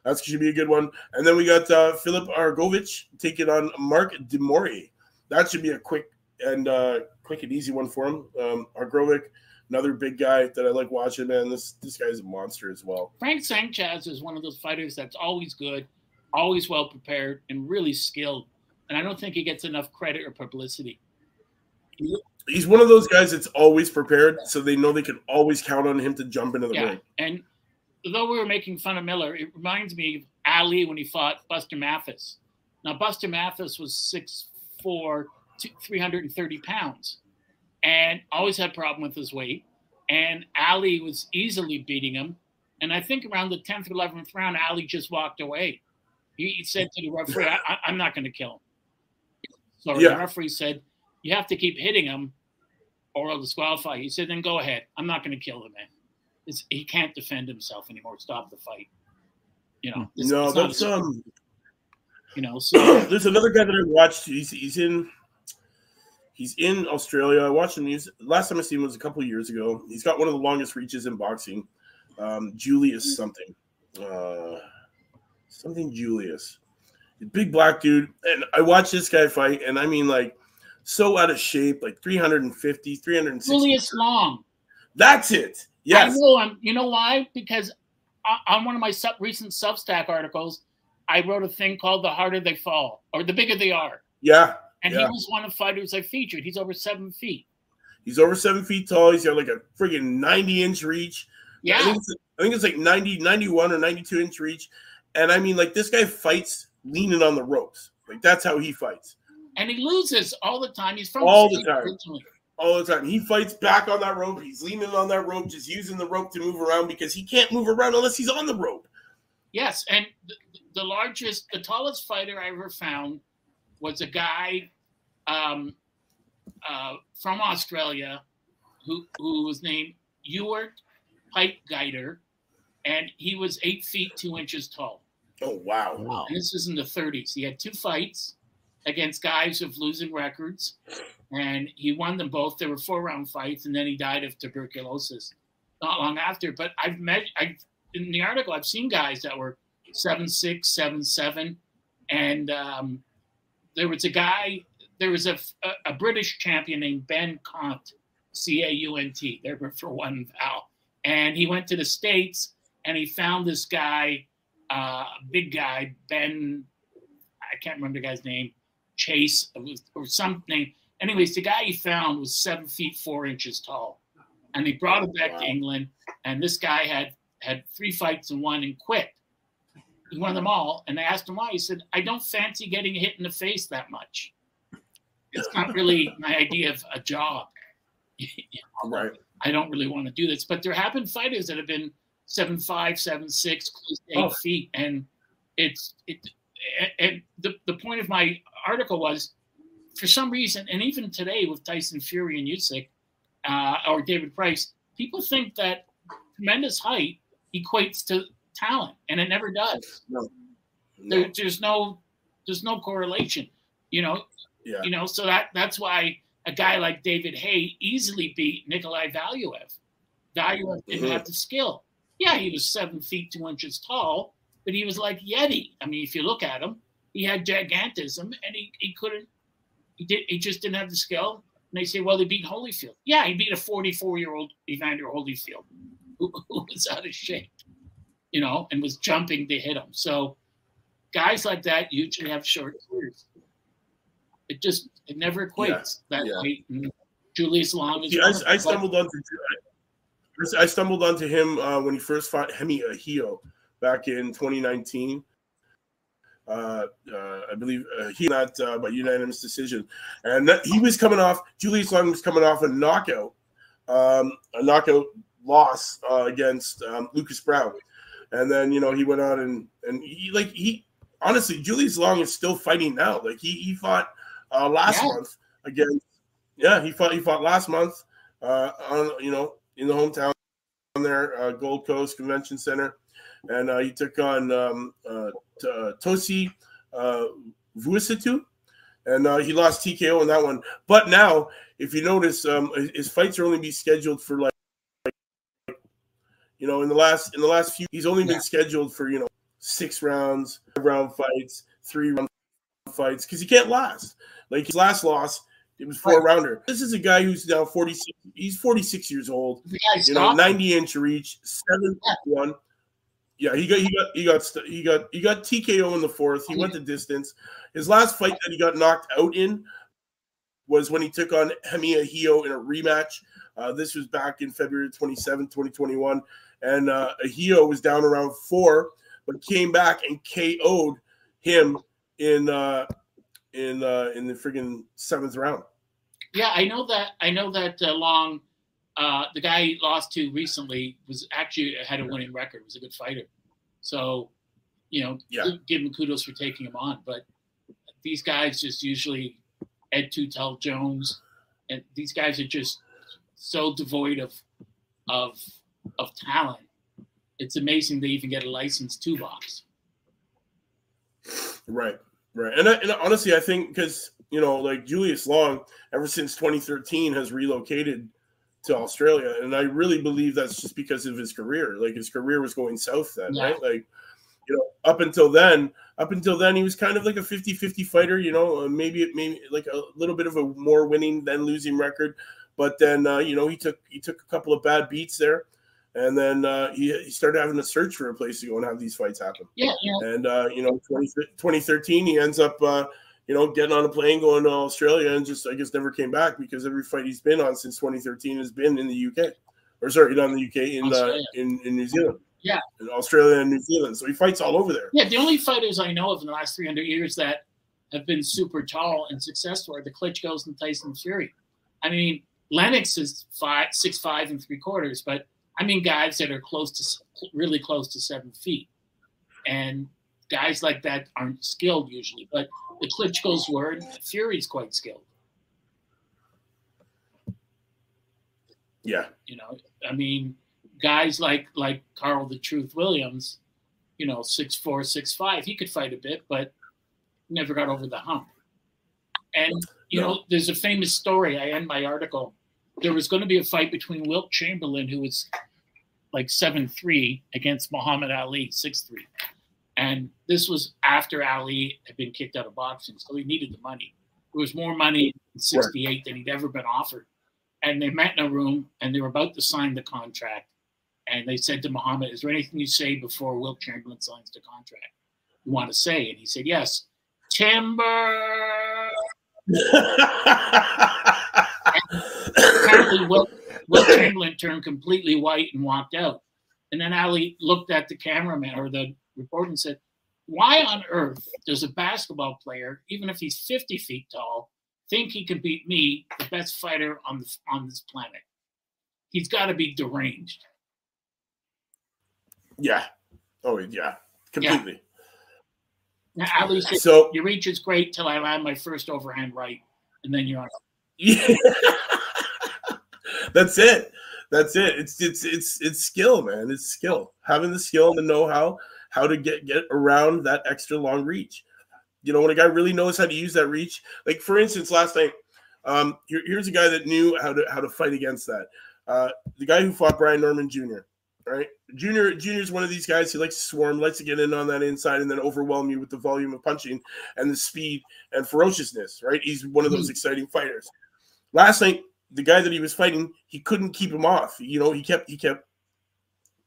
That should be a good one. And then we got Filip Argovich taking on Mark Demori. That should be a quick and easy one for him. Argovich, another big guy that I like watching, man. This guy's a monster as well. Frank Sanchez is one of those fighters that's always good, always well prepared, and really skilled. And I don't think he gets enough credit or publicity. He's one of those guys that's always prepared, so they know they can always count on him to jump into the ring. And though we were making fun of Miller, it reminds me of Ali when he fought Buster Mathis. Now, Buster Mathis was 6'4", 330 pounds, and always had a problem with his weight. And Ali was easily beating him. And I think around the 10th or 11th round, Ali just walked away. He said to the referee, I'm not going to kill him. So the referee said, you have to keep hitting him or I'll disqualify you. He said, then go ahead. I'm not going to kill the man. He can't defend himself anymore. Stop the fight. You know. That's You know, so there's another guy that I watched. He's in Australia. I watched him. Last time I seen him was a couple of years ago. He's got one of the longest reaches in boxing. Julius something. Something Julius. Big black dude. And I watched this guy fight, and I mean, like, so out of shape, like 350, 360. Julius Long. That's it. Yes. I know him. You know why? Because on one of my recent Substack articles, I wrote a thing called The Harder They Fall, or The Bigger They Are. Yeah. And he was one of the fighters I featured. He's over 7 feet. He's over 7 feet tall. He's got like a friggin' 90-inch reach. Yeah. I think it's like 90, 91 or 92-inch reach. And I mean, like, this guy fights leaning on the ropes. Like, that's how he fights. And he loses all the time. He's from all the time. Originally. All the time. He fights back on that rope. He's leaning on that rope, just using the rope to move around because he can't move around unless he's on the rope. Yes, and the tallest fighter I ever found was a guy from Australia who was named Ewart Pipe Guider, and he was 8 feet 2 inches tall. Oh, wow. Wow. And this was in the 30s. He had 2 fights against guys with losing records, and he won them both. There were 4-round fights, and then he died of tuberculosis not long after. But in the article, I've seen guys that were 7'6", 7'7", and there was a British champion named Ben Caunt, C-A-U-N-T. There for one vowel. And he went to the States, and he found this guy, big guy, Ben, I can't remember the guy's name, Chase, or some name. Anyways, the guy he found was 7 feet 4 inches tall. And they brought him back to England, and this guy had 3 fights and won and quit. He won them all, and they asked him why. He said, I don't fancy getting hit in the face that much. It's not really my idea of a job. Right. I don't really want to do this. But there have been fighters that have been 7'5", 7'6", close to 8 feet. And the point of my article was, for some reason, and even today with Tyson Fury and Usyk, or David Price, people think that tremendous height equates to talent, and it never does. No. There's no correlation, you know. Yeah. You know, so that's why a guy like David Haye easily beat Nikolai Valuev. Valuev didn't have the skill. Yeah, he was 7 feet 2 inches tall, but he was like Yeti. I mean, if you look at him, he had gigantism, and he just didn't have the skill. And they say, well, he beat Holyfield. Yeah, he beat a 44-year-old Evander Holyfield who was out of shape, you know, and was jumping to hit him. So guys like that usually have short careers. It never equates that way. Julius Long is. I stumbled onto him when he first fought Hemi Ahio back in 2019. I believe he not by unanimous decision, and he was coming off. Julius Long was coming off a knockout loss against Lucas Brown, and then he went on and he honestly, Julius Long is still fighting now. Like he fought last month against he fought last month on in the hometown there, Gold Coast Convention Center, and he took on Tosi Vuisitu, and he lost TKO in that one. But now, if you notice, his fights are only be scheduled for in the last few, he's only been scheduled for 6 rounds, 5-round fights, 3-round fights, because he can't last. Like his last loss, it was 4-rounder. This is a guy who's now 46. He's 46 years old. 90-inch reach, 7'1". Yeah, he got TKO in the 4th. He went the distance. His last fight that he got knocked out in was when he took on Hemi Ahio in a rematch. This was back in February 27, 2021, and Ahio was down around 4, but came back and KO'd him in the friggin' 7th round. Yeah, I know that Long, the guy he lost to recently, was actually had a winning record. Was a good fighter, so give him kudos for taking him on. But these guys just usually Ed Tutel Jones, and these guys are just so devoid of talent. It's amazing they even get a license to box. Right. And honestly, I think because like Julius Long, ever since 2013, has relocated to Australia, and I really believe that's just because of his career. Like his career was going south then, right? Like up until then he was kind of like a 50-50 fighter. Maybe like a little bit of a more winning than losing record, but then he took a couple of bad beats there. And then he started having to search for a place to go and have these fights happen. Yeah. And 2013, he ends up getting on a plane going to Australia, and just I guess never came back, because every fight he's been on since 2013 has been in the UK, or sorry, not in the UK, in New Zealand. Yeah, in Australia and New Zealand. So he fights all over there. Yeah, the only fighters I know of in the last 300 years that have been super tall and successful are the Klitschko's and Tyson Fury. I mean, Lennox is 6'5" and 3/4, but I mean, guys that are really close to 7 feet, and guys like that aren't skilled usually. But the Klitschko's were, and Fury's quite skilled. Yeah, I mean, guys like Carl the Truth Williams, you know, 6'4", 6'5". He could fight a bit, but never got over the hump. And, you know, there's a famous story. I end my article. There was going to be a fight between Wilt Chamberlain, who was like 7'3", against Muhammad Ali, 6'3". And this was after Ali had been kicked out of boxing, so he needed the money. There was more money in 68 than he'd ever been offered. And they met in a room, and they were about to sign the contract. And they said to Muhammad, is there anything you say before Wilt Chamberlain signs the contract you want to say? And he said, yes. Timber! Apparently, Wilt Chamberlain turned completely white and walked out. And then Ali looked at the cameraman or the reporter and said, why on earth does a basketball player, even if he's 50 feet tall, think he can beat me, the best fighter on this planet? He's got to be deranged. Yeah. Oh, yeah. Completely. Yeah. Now, Ali said, so, your reach is great till I land my first overhand right, and then you're on. Yeah. That's it. That's it. It's skill, man. It's skill. Having the skill and the know-how to get around that extra long reach. You know, when a guy really knows how to use that reach, like for instance, last night, here's a guy that knew how to fight against that. The guy who fought Brian Norman Jr., right? Junior's one of these guys who likes to swarm, likes to get in on that inside and then overwhelm you with the volume of punching and the speed and ferociousness, right? He's one of those exciting fighters. Last night, the guy that he was fighting, he couldn't keep him off. You know, he kept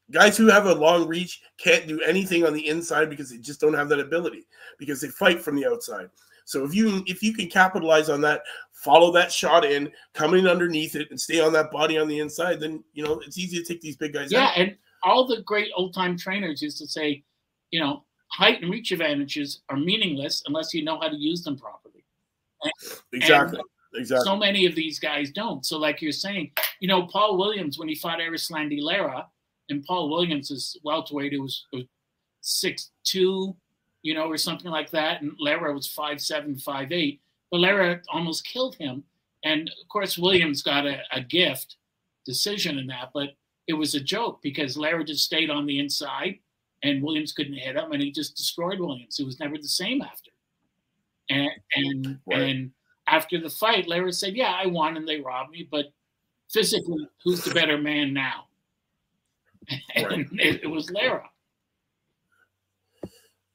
guys who have a long reach can't do anything on the inside because they just don't have that ability because they fight from the outside. So if you can capitalize on that, follow that shot in, come in underneath it, and stay on that body on the inside, then, you know, it's easy to take these big guys out. Yeah, and all the great old-time trainers used to say, you know, height and reach advantages are meaningless unless you know how to use them properly. Exactly. So many of these guys don't. So like you're saying, you know, Paul Williams, when he fought Erislandy Lara, and Paul Williams is welterweight, it was 6'2", you know, or something like that. And Lara was 5'7", 5'8". But Lara almost killed him. And, of course, Williams got a gift decision in that. But it was a joke because Lara just stayed on the inside and Williams couldn't hit him. And he just destroyed Williams. It was never the same after. And after the fight, Lara said, yeah, I won and they robbed me. But physically, who's the better man now? And it was Lara.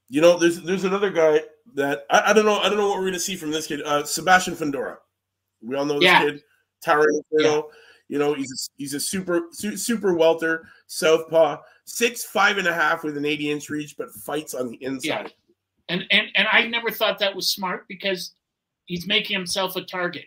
You know, there's another guy that I don't know what we're going to see from this kid, Sebastian Fundora. We all know this kid, towering. You know, he's a super welter, southpaw, 6'5.5" with an 80-inch reach, but fights on the inside. Yeah. And I never thought that was smart because he's making himself a target.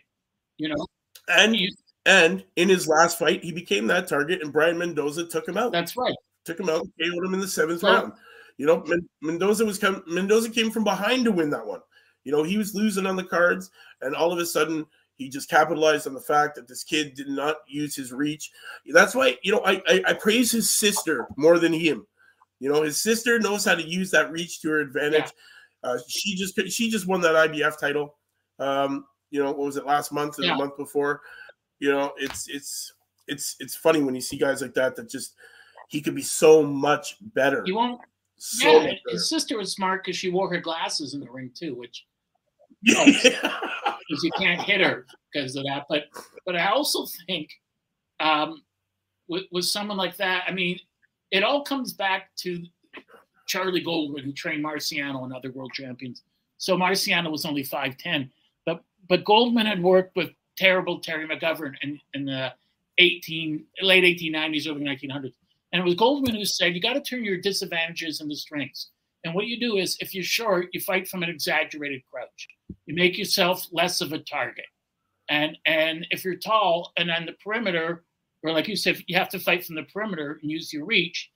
You know, And in his last fight, he became that target, and Brian Mendoza took him out. That's right. Took him out, KO'd him in the 7th round. You know, Mendoza came from behind to win that one. You know, he was losing on the cards, and all of a sudden, he just capitalized on the fact that this kid did not use his reach. That's why, you know, I praise his sister more than him. You know, his sister knows how to use that reach to her advantage. Yeah. She just won that IBF title. You know, what was it, last month or the month before? You know, it's funny when you see guys like that just he could be so much better. You won't. So his sister was smart because she wore her glasses in the ring too, which because you can't hit her because of that. But I also think with someone like that, I mean, it all comes back to Charlie Goldman, who trained Marciano and other world champions. So Marciano was only 5'10", but Goldman had worked with terrible Terry McGovern in the late 1890s, early 1900s. And it was Goldman who said, you got to turn your disadvantages into strengths. And what you do is, if you're short, you fight from an exaggerated crouch. You make yourself less of a target. And if you're tall and on the perimeter, or like you said, you have to fight from the perimeter and use your reach,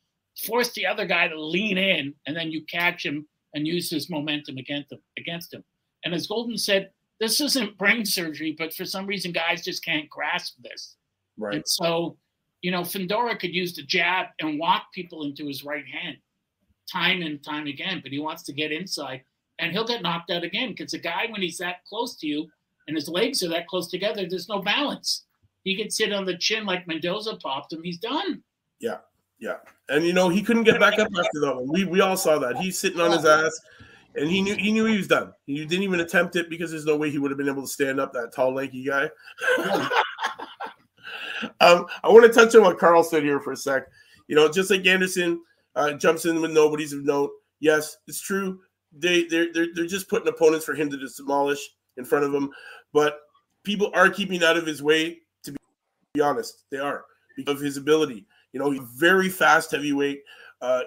force the other guy to lean in, and then you catch him and use his momentum against him. And as Goldman said, this isn't brain surgery, but for some reason, guys just can't grasp this. Right. And so, you know, Fundora could use the jab and walk people into his right hand time and time again, but he wants to get inside, and he'll get knocked out again because the guy, when he's that close to you and his legs are that close together, there's no balance. He gets hit on the chin like Mendoza popped him. He's done. Yeah. Yeah, and you know he couldn't get back up after that one. We all saw that. He's sitting on his ass, and he knew he was done. He didn't even attempt it because there's no way he would have been able to stand up, that tall, lanky guy. I want to touch on what Carl said here for a sec. You know, just like Anderson jumps in with nobodies of note. Yes, it's true. They're just putting opponents for him to demolish in front of him, but people are keeping out of his way. To be honest, they are, because of his ability. You know, he's very fast heavyweight.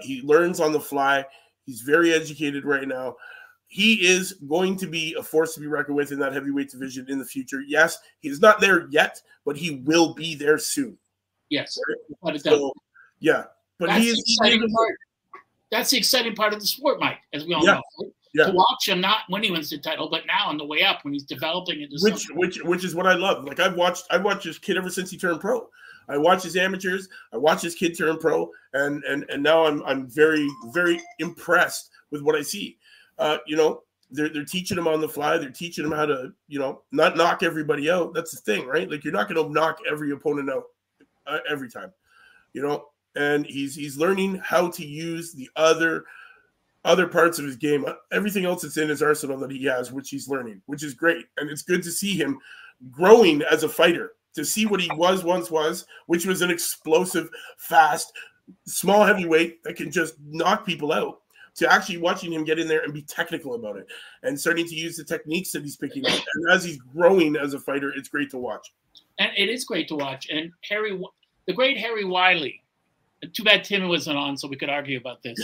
He learns on the fly. He's very educated right now. He is going to be a force to be reckoned with in that heavyweight division in the future. Yes, he's not there yet, but he will be there soon. Yes. So, yeah. But that's the exciting part. That's the exciting part of the sport, Mike, as we all know. Right? Yeah. To watch him not when he wins the title, but now on the way up when he's developing into which is what I love. Like I've watched this kid ever since he turned pro. I watch his amateurs. I watch his kid turn pro, and now I'm very, very impressed with what I see. You know, they're teaching him on the fly. They're teaching him how to, you know, not knock everybody out. That's the thing, right? Like you're not going to knock every opponent out every time, you know. And he's learning how to use the other parts of his game, everything else that's in his arsenal that he has, which he's learning, which is great. And it's good to see him growing as a fighter. To see what he once was, which was an explosive, fast, small heavyweight that can just knock people out, to actually watching him get in there and be technical about it and starting to use the techniques that he's picking up. And as he's growing as a fighter, it's great to watch. And it is great to watch. And the great Harry Wiley, too bad Tim wasn't on so we could argue about this.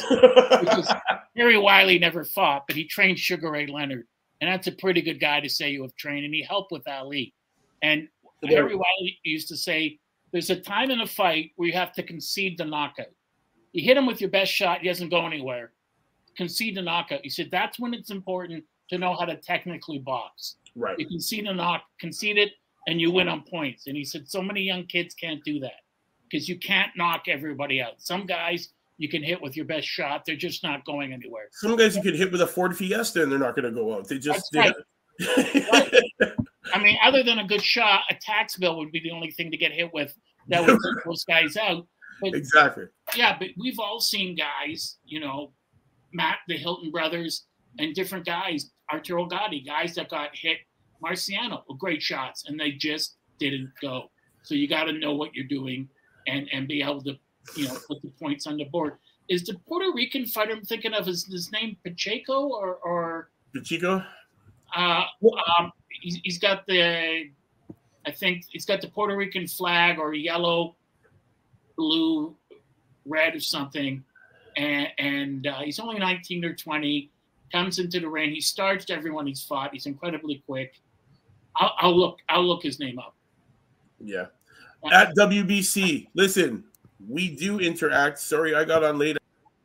Because Harry Wiley never fought, but he trained Sugar Ray Leonard. And that's a pretty good guy to say you have trained. And he helped with Ali. And Harry Wiley used to say, there's a time in a fight where you have to concede the knockout. You hit him with your best shot, he doesn't go anywhere. Concede the knockout. He said that's when it's important to know how to technically box. Right. You concede it, and you win on points. And he said so many young kids can't do that because you can't knock everybody out. Some guys you can hit with your best shot. They're just not going anywhere. Some guys you could hit with a Ford Fiesta and they're not going to go out. They just... Right. I mean, other than a good shot, a tax bill would be the only thing to get hit with that would take those guys out. But, exactly. Yeah, but we've all seen guys, you know, Matt, the Hilton brothers, and different guys, Arturo Gatti, guys that got hit, Marciano, with great shots, and they just didn't go. So you got to know what you're doing and be able to, you know, put the points on the board. Is the Puerto Rican fighter I'm thinking of, is his name Pacheco or Pacheco? He's got the Puerto Rican flag or yellow, blue, red or something, and he's only 19 or 20. Comes into the ring. He starts everyone he's fought. He's incredibly quick. I'll look his name up. Yeah, at WBC. Listen, we do interact. Sorry, I got on late.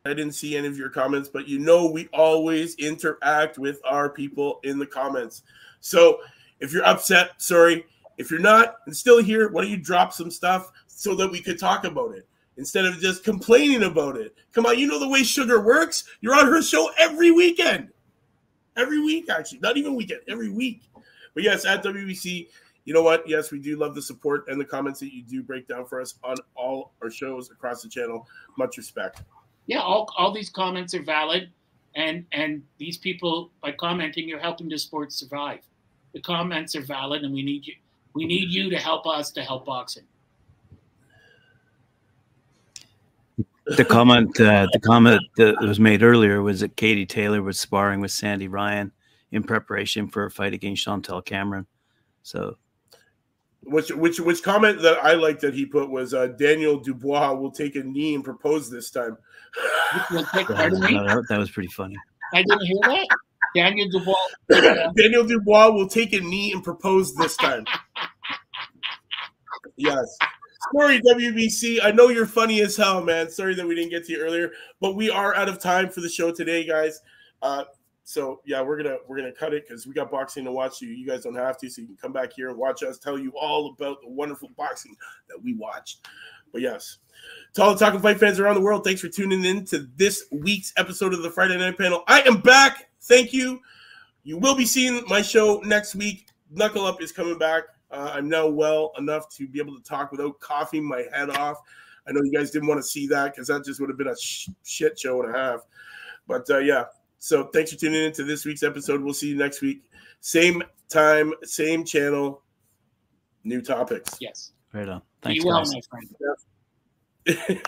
I didn't see any of your comments, but you know we always interact with our people in the comments. So if you're upset, sorry. If you're not and still here, why don't you drop some stuff so that we could talk about it instead of just complaining about it? Come on, you know the way Sugar works. You're on her show every weekend. Every week, actually. Not even weekend, every week. But yes, at WBC, you know what? Yes, we do love the support and the comments that you do break down for us on all our shows across the channel. Much respect. Yeah, all these comments are valid. And these people, by commenting, you're helping the sport survive. The comments are valid, and we need you. We need you to help us to help boxing. The comment that was made earlier was that Katie Taylor was sparring with Sandy Ryan in preparation for a fight against Chantel Cameron. So, which comment that I liked that he put was Daniel Dubois will take a knee and propose this time. That was pretty funny. I didn't hear that. Daniel Dubois will take a knee and propose this time. Yes. Sorry, WBC. I know you're funny as hell, man. Sorry that we didn't get to you earlier, but we are out of time for the show today, guys. So yeah, we're gonna cut it because we got boxing to watch. You guys don't have to, so you can come back here and watch us tell you all about the wonderful boxing that we watched. But yes, to all the Talkin' Fight fans around the world, thanks for tuning in to this week's episode of the Friday Night Panel. I am back. Thank you. You will be seeing my show next week. Knuckle Up is coming back. I'm now well enough to be able to talk without coughing my head off. I know you guys didn't want to see that because that just would have been a shit show and a half. But yeah, so thanks for tuning in to this week's episode. We'll see you next week. Same time, same channel, new topics. Yes. Right on. Thanks, Be well, guys. my friend. Yeah.